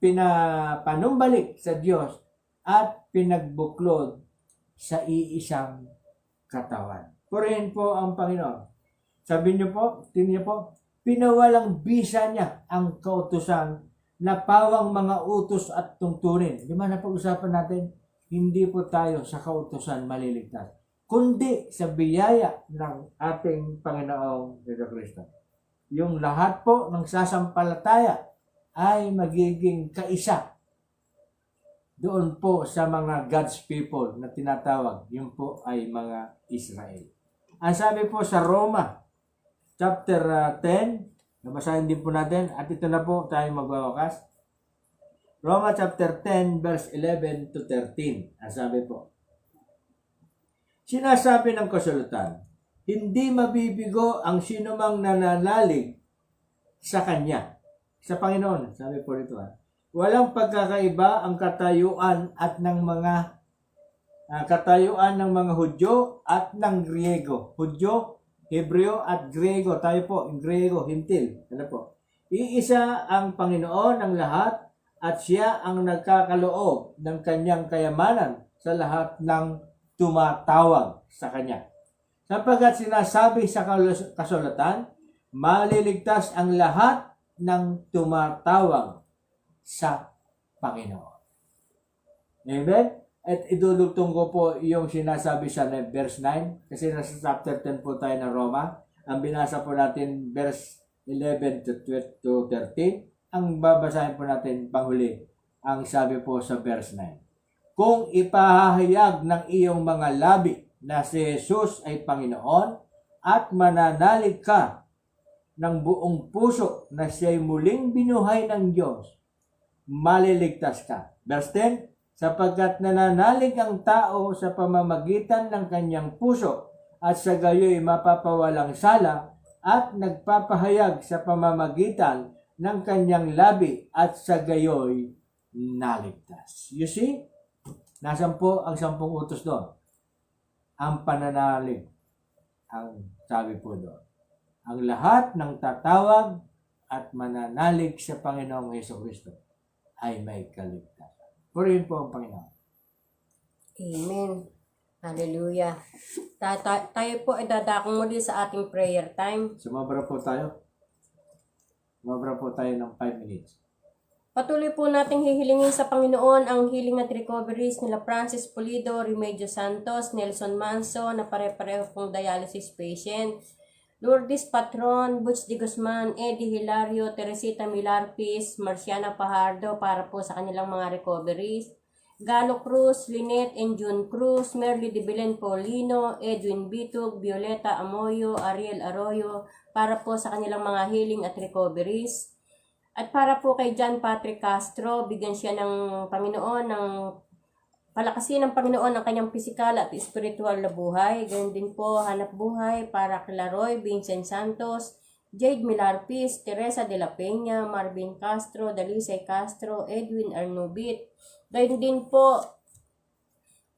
pinapanumbalik sa Diyos at pinagbuklod sa iisang katawan. Purihin po ang Panginoon. Sabi niyo po, tingnan niyo po, pinawalang bisa niya ang kautusan na pawang mga utos at tungtunin. Di ba napag-usapan natin? Hindi po tayo sa kautusan maliligtas, kundi sa biyaya ng ating Panginoong Jesucristo. Yung lahat po ng sasampalataya ay magiging kaisa doon po sa mga God's people na tinatawag. Yun po ay mga Israel. Ang sabi po sa Roma chapter 10, nabasahin din po natin at ito na po tayo magwawakas. Roma chapter 10 verse 11 to 13. Ang sabi po, sinasabi ng kasulatan, hindi mabibigo ang sinumang nananalig sa Kanya. Sa Panginoon, sabi po rito walang pagkakaiba ang katayuan ng mga Hudyo at ng Griego. Hudyo, Hebreo at Griego. Tayo po, Griego, Hintil. Ano po? Iisa ang Panginoon ng lahat at siya ang nagkakaloob ng kanyang kayamanan sa lahat ng tumatawag sa kanya. Sapagkat sinasabi sa kasulatan, maliligtas ang lahat ng tumatawag sa Panginoon. Amen? At idudugtong ko po yung sinasabi sa verse 9 kasi nasa chapter 10 po tayo ng Roma. Ang binasa po natin verse 11 to 13. Ang babasahin po natin panghuli ang sabi po sa verse 9. Kung ipahahayag ng iyong mga labi na si Jesus ay Panginoon at mananalig ka ng buong puso na siya'y muling binuhay ng Diyos, maliligtas ka. Verse 10, sapagkat nananalig ang tao sa pamamagitan ng kanyang puso at sa gayo'y mapapawalang sala at nagpapahayag sa pamamagitan ng kanyang labi at sa gayo'y naligtas. You see? Nasaan po ang 10 utos doon? Ang pananalig. Ang sabi po doon. Ang lahat ng tatawag at mananalig sa Panginoong Hesukristo ay may kaligtasan. Purihin po ang Panginoon. Amen. Hallelujah. Tayo po ay dadakong muli sa ating prayer time. Sumabra po tayo. Sumabra po tayo ng 5 minutes. Patuloy po nating hihilingin sa Panginoon ang healing at recoveries nila Francis Pulido, Remedios Santos, Nelson Manso na pare-pareho pong dialysis patient, Lourdes Patron, Butch de Guzman, Eddie Hilario, Teresita Milarpis, Marciana Pajardo para po sa kanilang mga recoveries, Galo Cruz, Lynette and June Cruz, Merly de Belen Paulino, Edwin Bitug, Violeta Amoyo, Ariel Arroyo para po sa kanilang mga healing at recoveries. At para po kay John Patrick Castro, bigyan siya ng Panginoon ng palakasin ng Panginoon ang kanyang pisikal at spiritual na buhay. Ganyan din po hanap buhay para kay Laroy Vincent Santos, Jade Milarpis, Teresa de la Peña, Marvin Castro, Dalisay Castro, Edwin Arnubit. Ganyan din po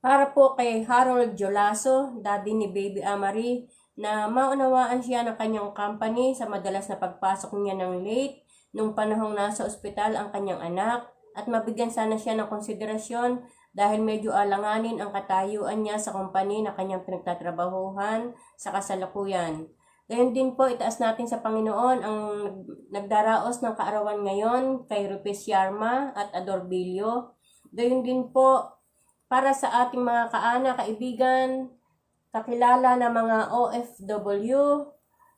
para po kay Harold Jolaso, daddy ni Baby Amari, na maunawaan siya ng kanyang company sa madalas na pagpasok niya ng late nung panahong nasa ospital ang kanyang anak at mabigyan sana siya ng konsiderasyon dahil medyo alanganin ang katayuan niya sa company na kanyang pinagtatrabahuhan sa kasalukuyan. Gayon din po, itaas natin sa Panginoon ang nagdaraos ng kaarawan ngayon kay Rupes Yarma at Adorbilio. Gayon din po, para sa ating mga kaana, kaibigan, kakilala na mga OFW,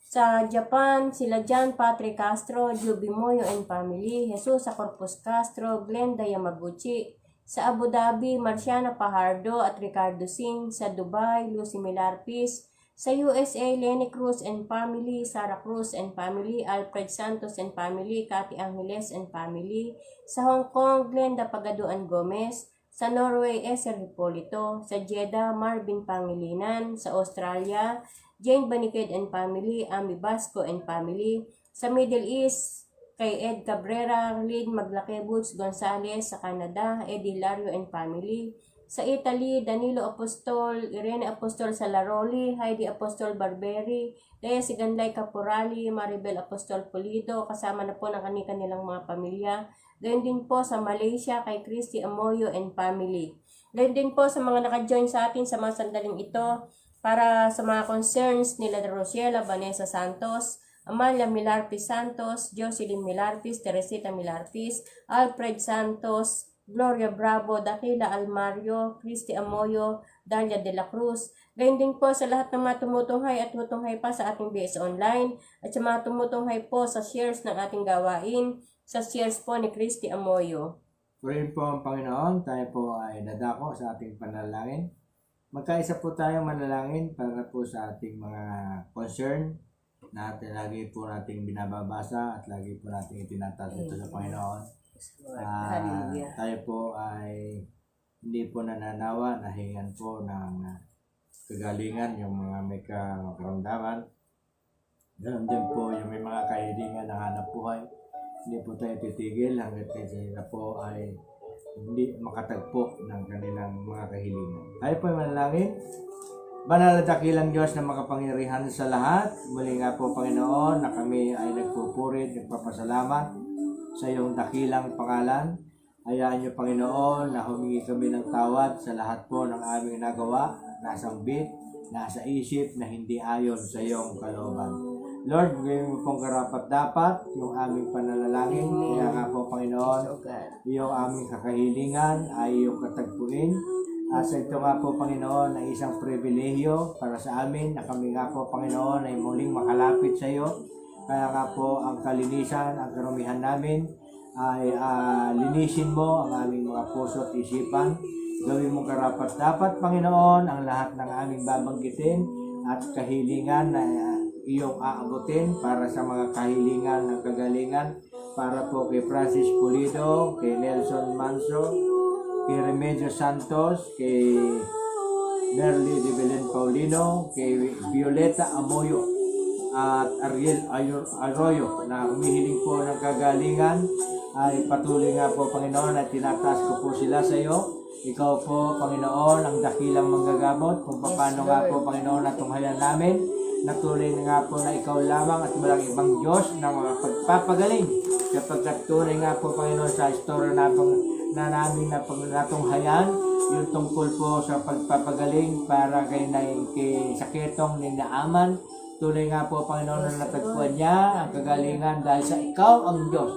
sa Japan, sila John Patrick Castro, Juby Moyo and family, Jesus sa Corpus Castro, Glenda Yamaguchi. Sa Abu Dhabi, Marciana Pajardo at Ricardo Singh. Sa Dubai, Lucy Milarpis. Sa USA, Lenny Cruz and family, Sarah Cruz and family, Alfred Santos and family, Cathy Angeles and family. Sa Hong Kong, Glenda Pagaduan Gomez. Sa Norway, Eser Hipolito. Sa Jeddah, Marvin Pangilinan. Sa Australia, Jane Baniked and family, Ami Basco and family. Sa Middle East, kay Ed Cabrera, Lynn Maglakebuts Gonzales. Sa Canada, Eddie Lario and family. Sa Italy, Danilo Apostol, Irene Apostol Salaroli, Heidi Apostol Barberi, Lea Siganlay Caporali, Maribel Apostol Pulido, kasama na po ng kanilang mga pamilya. Gayun din po sa Malaysia, kay Christy Amoyo and family. Gayun din po sa mga naka-join sa atin sa mga sandaling ito, para sa mga concerns nila Rosiela Vanessa Santos, Amalia Milarpis Santos, Jocelyn Milarpis, Teresita Milarpis, Alfred Santos, Gloria Bravo, Dakila Almario, Christy Amoyo, Dalia de la Cruz. Gayun din po sa lahat ng mga tumutunghay at tutunghay pa sa ating BS Online at sa mga tumutunghay po sa shares ng ating gawain, sa shares po ni Christy Amoyo. Purihin po ang Panginoon. Tayo po ay nadako sa ating panalangin. Magkaisa po tayong manalangin para po sa ating mga concern na lagi po nating binababasa at lagi po nating itinataas ito sa Panginoon. Tayo po ay hindi po nananawa, nahingan po ng kagalingan yung mga may karamdaman. Ganun din po yung may mga kahilingan na hanap buhay. Hindi po tayo titigil hanggat sila po ay hindi makatagpo ng kanilang mga kahilingan. Tayo po ay manalangin. Banal at dakilang Diyos na makapangyarihan sa lahat. Muli nga po, Panginoon, na kami ay nagpupurit, nagpapasalamat sa iyong dakilang pangalan. Hayaan niyo, Panginoon, na humingi kami ng tawad sa lahat po ng aming nagawa, nasambit, nasa isip na hindi ayon sa iyong kalooban. Lord, gawin mo pong karapat-dapat yung aming panalangin. Kaya nga po, Panginoon, yung aming kakahilingan ay iyong katagpuin. Sa ito nga po, Panginoon, ay isang pribilehyo para sa amin na kami nga po, Panginoon, ay muling makalapit sa iyo. Kaya nga po, ang kalinisan, ang karumihan namin, ay linisin mo ang aming mga puso at isipan. Gawin mong karapat-dapat, Panginoon, ang lahat ng aming babanggitin at kahilingan na iyong aabutin para sa mga kahilingan ng kagalingan, para po kay Francis Pulido, kay Nelson Manso, kay Remedios Santos, kay Merly de Belen Paulino, kay Violeta Amoyo at Ariel Arroyo na humihiling po ng kagalingan. Ay patuloy nga po, Panginoon, at tinataas ko po sila sa iyo. Ikaw po, Panginoon, ang dakilang manggagamot kung paano nga po, Panginoon, natunghayan namin. Natuloy na nga po na ikaw lamang at walang ibang Diyos na mga pagpapagaling. Kapag tunay nga po, Panginoon, sa istorya na namin na natunghayan, yung tungkol po sa pagpapagaling para kay sakitong ni Naaman. Tunay nga po, Panginoon, na natagpuan niya ang kagalingan dahil sa ikaw ang Diyos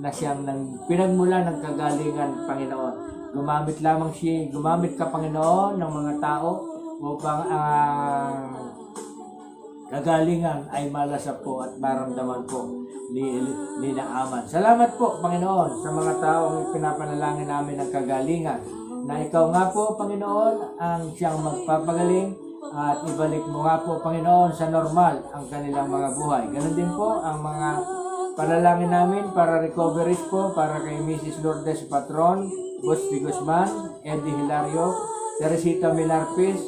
na siyang pinagmula ng kagalingan, Panginoon. Gumamit ka, Panginoon, ng mga tao upang kagalingan ay malasap po at maramdaman po ni Naaman. Salamat po, Panginoon, sa mga taong pinapanalangin namin ng kagalingan, na ikaw nga po, Panginoon, ang siyang magpapagaling at ibalik mo nga po, Panginoon, sa normal ang kanilang mga buhay. Ganon din po ang mga panalangin namin para recoveries po, para kay Mrs. Lourdes Patron, Bosti Guzman, Eddie Hilario, Teresita Milarpis,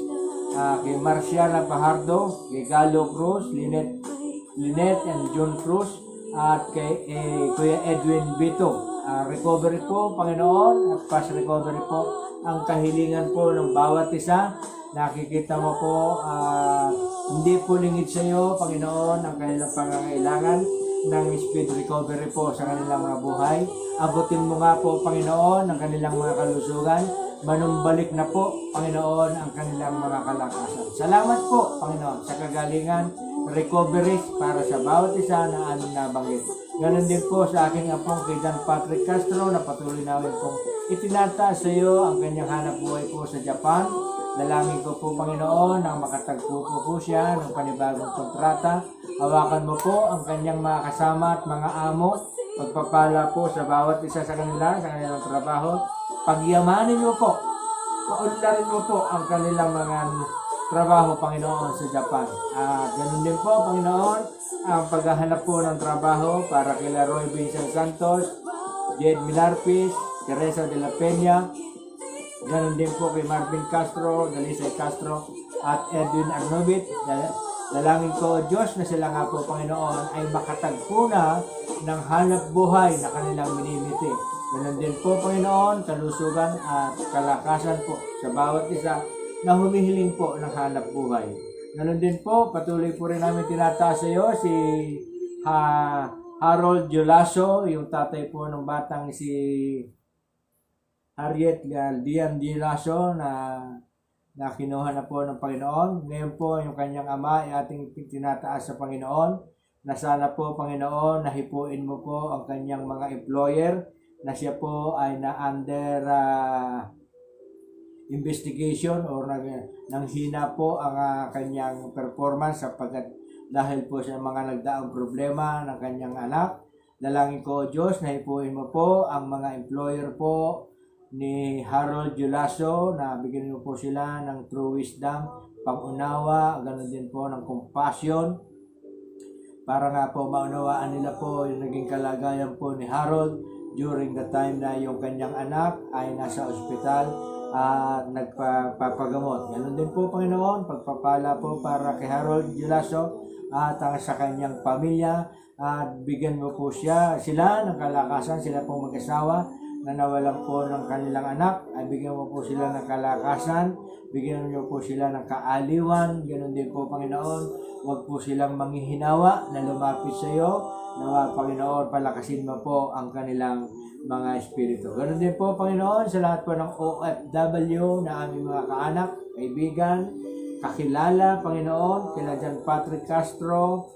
kay Marciana Pajardo, kay Galo Cruz, Lynette and John Cruz, at kay Kuya Edwin Bito. Recovery po, Panginoon, at fast recovery po ang kahilingan po ng bawat isa. Nakikita mo po, hindi po lingid sa iyo, Panginoon, ang kanilang pangangailangan ng speed recovery po sa kanilang mga buhay. Abutin mo nga po, Panginoon, ang kanilang mga kalusugan. Manumbalik na po, Panginoon, ang kanilang mga kalakasan. Salamat po, Panginoon, sa kagalingan, recoveries para sa bawat isa na aming nabanggit. Ganon din po sa aking apong kay John Patrick Castro na patuloy namin pong itinataas sa iyo ang kanyang hanap buhay po sa Japan. Dalangin ko po, Panginoon, na makatagpo po siya ng panibagong kontrata. Hawakan mo po ang kanyang mga kasama at mga amo. Pagpapala po sa bawat isa sa kanila, sa kanilang trabaho. Pagyamanin mo po. Paunlarin mo po ang kanilang mga trabaho, Panginoon, sa Japan. Ganun din po, Panginoon, ang paghahanap po ng trabaho para kila Roy Vincent Santos, Jed Milarpis, Teresa de la Peña. Ganon din po kay Marvin Castro, Dalisay Castro, at Edwin Arnobit. Dalangin ko, Diyos, na sila nga po, Panginoon, ay makatagpo na ng hanap buhay na kanilang minimiti. Ganon din po, Panginoon, kalusugan at kalakasan po sa bawat isa na humihiling po ng hanap buhay. Ganon din po, patuloy po rin namin tinataas sa iyo si Harold Julaso, yung tatay po ng batang si Harriet Dian Dilaso na kinuha na po ng Panginoon. Ngayon po yung kanyang ama ay ating tinataas sa Panginoon, na sana po, Panginoon, nahipuin mo po ang kanyang mga employer na siya po ay na under investigation or nanghina po ang kanyang performance sapagkat dahil po sa mga nagdaang problema ng kanyang anak. Dalangin ko, Diyos, nahipuin mo po ang mga employer po ni Harold Julaso, na bigyan mo po sila ng true wisdom, pangunawa, ganoon din po ng compassion, para nga po maunawaan nila po yung naging kalagayan po ni Harold during the time na yung kanyang anak ay nasa ospital at nagpapagamot. Ganoon din po, Panginoon, pagpapala po para kay Harold Julaso at sa kanyang pamilya, at bigyan mo po sila ng kalakasan, sila pong mag-asawa na nawalan po ng kanilang anak, ay bigyan mo po sila ng kalakasan, bigyan mo po sila ng kaaliwan. Ganoon din po, Panginoon, huwag po silang manghihinawa na lumapit sa iyo. Nawa, Panginoon, palakasin mo po ang kanilang mga espiritu. Ganoon din po, Panginoon, sa lahat po ng OFW na aming mga kaanak, kaibigan, kakilala, Panginoon, kila John Patrick Castro,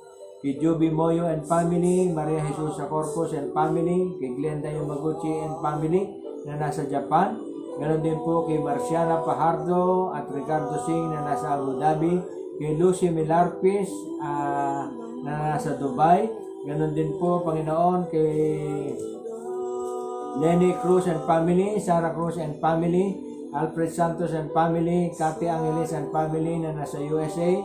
kay Joby Moyo and family, Maria Jesus Corpus and family, kay Glenda Yamaguchi and family na nasa Japan. Ganon din po kay Marciana Pajardo at Ricardo Singh na nasa Abu Dhabi. Kay Lucy Milarpis na nasa Dubai. Ganon din po, Panginoon, kay Lenny Cruz and family, Sarah Cruz and family, Alfred Santos and family, Cathy Angeles and family na nasa USA.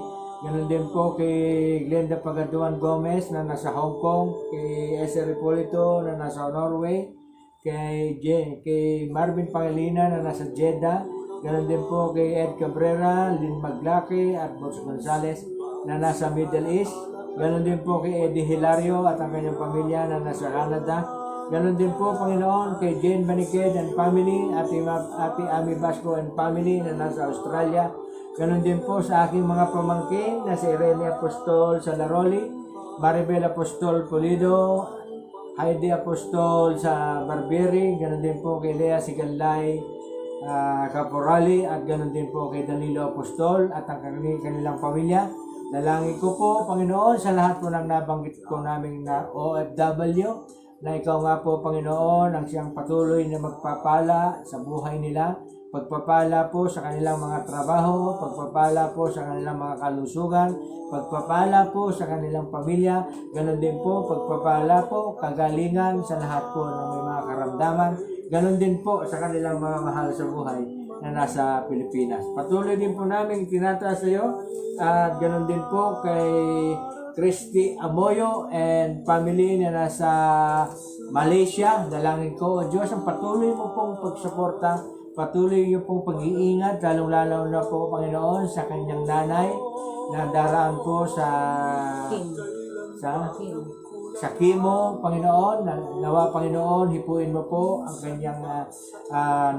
Ganon din po kay Glenda Pagaduan Gomez na nasa Hong Kong, kay Esther Hipolito na nasa Norway, kay Marvin Pangilina na nasa Jeddah. Ganon din po kay Ed Cabrera, Lynn Maglaki at Bots Gonzales na nasa Middle East. Ganon din po kay Eddie Hilario at ang kanyang pamilya na nasa Canada. Ganon din po, Panginoon, kay Jane Baniked and family, Ate Ami Basco and family na nasa Australia. Ganon din po sa aking mga pamangkin na si Irene Apostol Salaroli, Maribel Apostol Pulido, Heidi Apostol sa Barberi. Ganon din po kay Lea Sigalay Caporali at ganon din po kay Danilo Apostol at ang kanilang pamilya. Dalangin ko po, Panginoon, sa lahat po ng nabanggit ko naming na OFW, na ikaw nga po, Panginoon, ang siyang patuloy na magpapala sa buhay nila, pagpapala po sa kanilang mga trabaho, pagpapala po sa kanilang mga kalusugan, pagpapala po sa kanilang pamilya, ganon din po, pagpapala po, kagalingan sa lahat po ng may mga karamdaman, ganon din po sa kanilang mga mahal sa buhay na nasa Pilipinas. Patuloy din po namin tinataas sa iyo at ganon din po kay Christy Amoyo and family na nasa Malaysia. Dalangin ko, O Diyos, ang patuloy mo pong pagsuporta, patuloy niyo pong pag-iingat, lalong-lalo na po, Panginoon, sa kanyang nanay na daraan po sa chemo, Panginoon. Nawa, Panginoon, hipuin mo po ang kanyang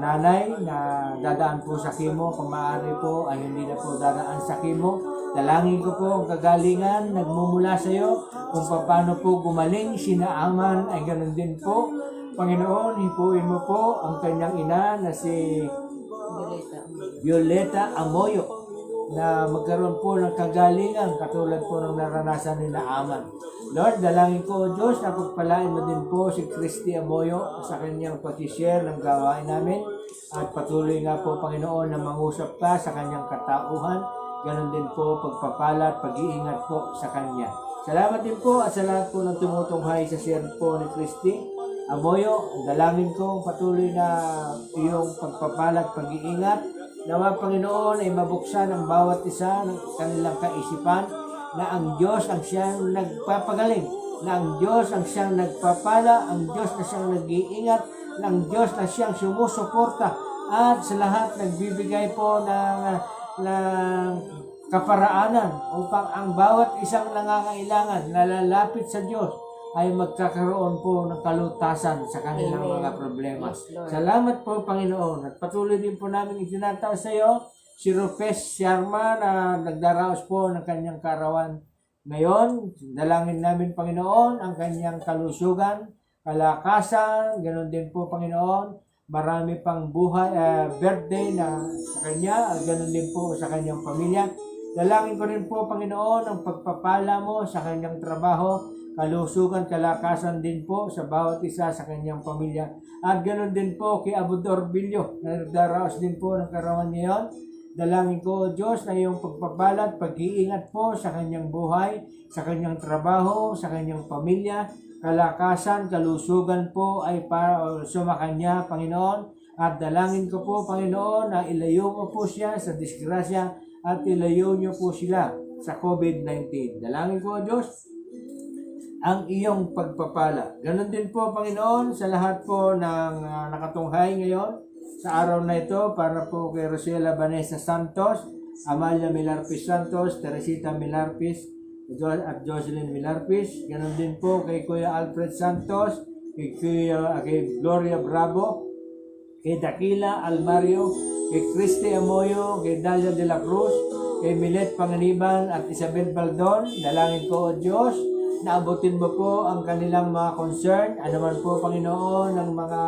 nanay na dadaan po sa chemo. Kung maaari po ay hindi na po dadaan sa chemo. Dalangin ko po ang kagalingan nagmumula sa iyo kung paano po gumaling sinaaman ay ganun din po. Panginoon, hipuin mo po ang kanyang ina na si Violeta Amoyo na magkaroon po ng kagalingan katulad po ng naranasan ni Naaman. Lord, dalangin ko, O Diyos, na pagpalain mo din po si Christy Amoyo sa kanyang pag-share ng gawain namin at patuloy nga po, Panginoon, na mangusap ka sa kanyang katauhan. Ganon din po pagpapala at pag-iingat po sa kanya. Salamat din po at sa lahat po ng tumutunghay sa share po ni Christy Amoyo. Dalangin ko patuloy na iyong pagpapala at pag-iingat. Nawa, Panginoon, ay mabuksan ang bawat isa ng kanilang kaisipan na ang Diyos ang siyang nagpapagaling, na ang Diyos ang siyang nagpapala, ang Diyos na siyang nag-iingat, na ang Diyos na siyang sumusuporta at sa lahat nagbibigay po ng kaparaanan upang ang bawat isang nangangailangan na lalapit sa Diyos ay magkakaroon po ng kalutasan sa kanilang mga problema. Yes, Salamat po, Panginoon. At patuloy din po namin itinataw sa iyo si Rupes Sharma na nagdaraos po ng kanyang karawan. Ngayon, dalangin namin, Panginoon, ang kanyang kalusugan, kalakasan, ganoon din po, Panginoon, marami pang buhay, birthday na sa kanya, ganoon din po sa kanyang pamilya. Dalangin ko rin po, Panginoon, ang pagpapala mo sa kanyang trabaho, kalusugan, kalakasan din po sa bawat isa sa kanyang pamilya. At ganoon din po kay Abudor Bilyo na nagdaraos din po ng karawan niyon. Dalangin ko, O Diyos, na iyong pagpapala at pag-iingat po sa kanyang buhay, sa kanyang trabaho, sa kanyang pamilya, kalakasan, kalusugan po ay para sumakanya, Panginoon. At dalangin ko po, Panginoon, na ilayo mo po siya sa disgrasya at ilayo niyo po sila sa COVID-19. Dalangin ko, O Diyos, ang iyong pagpapala. Ganon din po, Panginoon, sa lahat po ng nakatunghay ngayon sa araw na ito para po kay Rosela Vanessa Santos, Amalia Milarpis Santos, Teresita Milarpis, at Jocelyn Milarpis. Ganon din po kay Kuya Alfred Santos, kay Gloria Bravo, kay Dakila Almario, kay Christy Amoyo, kay Dalia de la Cruz, kay Milet Panganiban at Isabel Baldon. Dalangin ko, O Diyos, naabutin mo po ang kanilang mga concern, anuman po, Panginoon, ng mga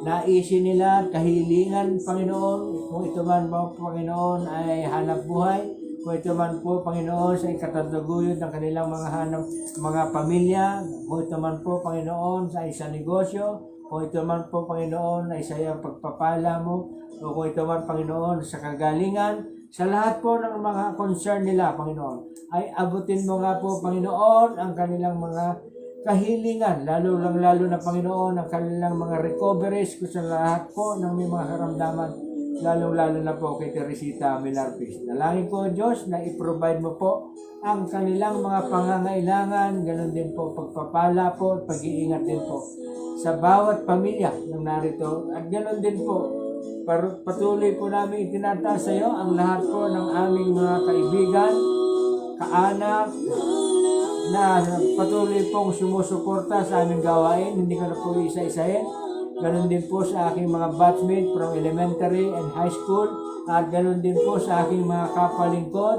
naisin nila, kahilingan, Panginoon, kung ito man po, Panginoon, ay hanap buhay, kung ito man po, Panginoon, sa ikatataguyod ng kanilang mga pamilya, kung ito man po, Panginoon, sa isang negosyo, kung ito man po, Panginoon, ay sa iyong pagpapala mo, o kung ito man, Panginoon, sa kagalingan, sa lahat po ng mga concern nila, Panginoon, ay abutin mo nga po, Panginoon, ang kanilang mga kahilingan, lalo na, Panginoon, ang kanilang mga recoveries kung sa lahat po ng may mga karamdaman, lalo na po kay Teresita Milarpis. Dalangin ko, Diyos, na i-provide mo po ang kanilang mga pangangailangan, ganun din po pagpapala po at pag-iingat din po sa bawat pamilya ng narito. At ganun din po, patuloy po namin itinataas sa iyo ang lahat po ng aming mga kaibigan, kaanak, na patuloy pong sumusuporta sa aming gawain. Hindi ko na po isa-isahin. Ganun din po sa aking mga batchmate from elementary and high school. At ganun din po sa aking mga kapalingkod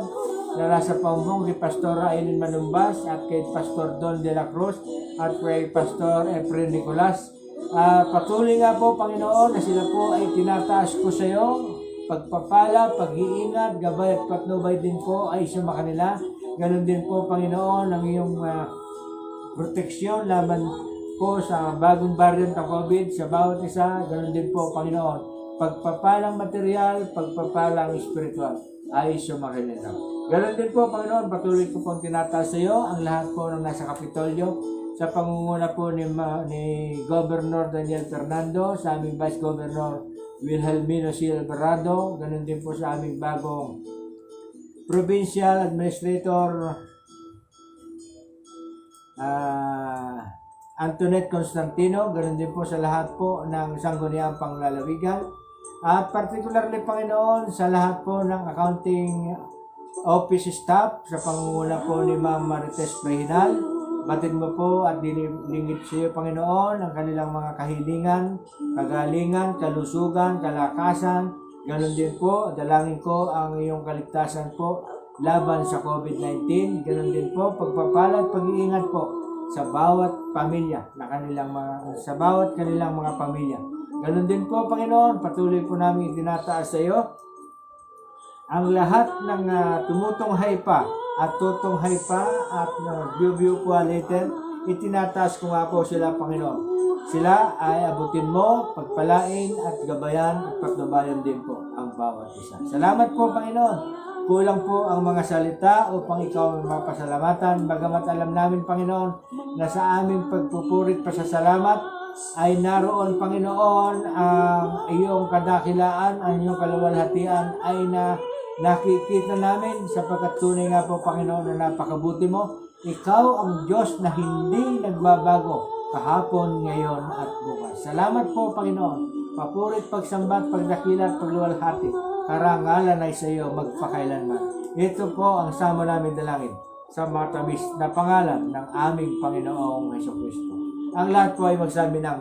na nasa pamumuno kay Pastora Eileen Manumbas at kay Pastor Don de la Cruz at kay Pastor Efren Nicolas. Patuloy nga po, Panginoon, na sila po ay tinataas ko sa iyo. Pagpapala, pag-iingat, gabay at patnubay din po ay sumakanila. Ganon din po, Panginoon, ang iyong proteksyon laban po sa bagong variant ng COVID sa bawat isa. Ganon din po, Panginoon, pagpapalang material, pagpapalang spiritual ay sumakanila. Ganon din po, Panginoon, patuloy ko pong tinataas sa iyo ang lahat po ng nasa Kapitolyo sa pangunguna po ni Governor Daniel Fernando, sa aming Vice Governor Wilhelmino C. Alvarado, ganun din po sa aming bagong Provincial Administrator Antoinette Constantino, ganun din po sa lahat po ng Sangguniang Panglalawigan. At particularly, Panginoon, sa lahat po ng accounting office staff, sa pangunguna po ni Ma'am Marites Prehinal. Batid mo po at dinilingit sa iyo, Panginoon, ang kanilang mga kahilingan, kagalingan, kalusugan, kalakasan. Ganon din po, dalangin ko ang iyong kaligtasan po laban sa COVID-19. Ganon din po, pagpapala at pag-iingat po sa bawat pamilya na kanilang kanilang mga pamilya. Ganon din po, Panginoon, patuloy po namin itinataas sa iyo ang lahat ng tumutunghay pa at tutunghay pa at view po later, itinataas ko nga po sila, Panginoon. Sila ay abutin mo, pagpalain at gabayan at patnubayan din po ang bawat isa. Salamat po, Panginoon. Kulang po ang mga salita upang ikaw ang mapasalamatan. Bagamat alam namin, Panginoon, na sa aming pagpupurit pa sa salamat ay naroon, Panginoon, ang iyong kadakilaan, ang iyong kaluwalhatian ay nakikita namin sapagkat tunay nga po, Panginoon, na napakabuti mo. Ikaw ang Diyos na hindi nagbabago kahapon, ngayon at bukas. Salamat po, Panginoon. Papurit, pagsambat, pagdakila at pagluwalhati. Karangalan ay sa iyo magpakailanman. Ito po ang sama namin dalangin sa matamis na pangalan ng aming Panginoong Hesukristo. Ang lahat po ay magsabi ng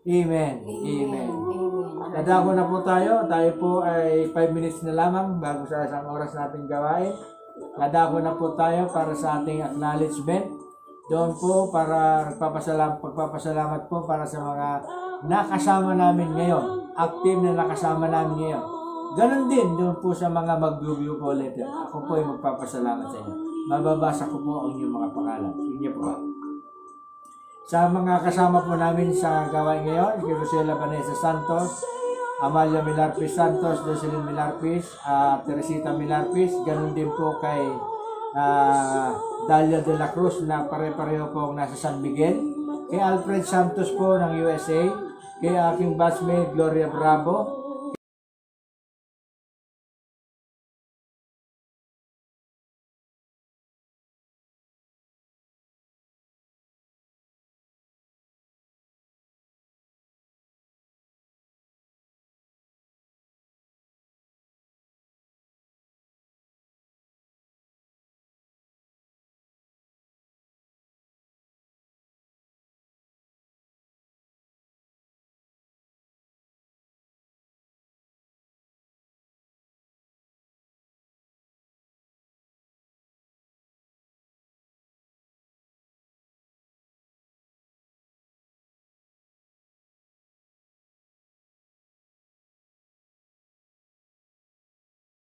Amen. Amen. Nadako na po tayo. Tayo po ay 5 minutes na lamang bago sa isang oras nating gawain. Nadako na po tayo para sa ating acknowledgement. Doon po para pagpapasalamat po para sa mga nakasama namin ngayon. Active na nakasama namin ngayon. Ganon din doon po sa mga mag-view po later. Ako po ay magpapasalamat sa inyo. Mababasa ko po ang inyong mga pangalan. Inyo po. Sa mga kasama po namin sa gawain ngayon, kay Rosela Vanessa Santos, Amalia Milarpis Santos, Jocelyn Milarpis, Teresita Milarpis, ganun din po kay Dalia de la Cruz na pare-pareho po nasa San Miguel, kay Alfred Santos po ng USA, kay aking batchmate Gloria Bravo,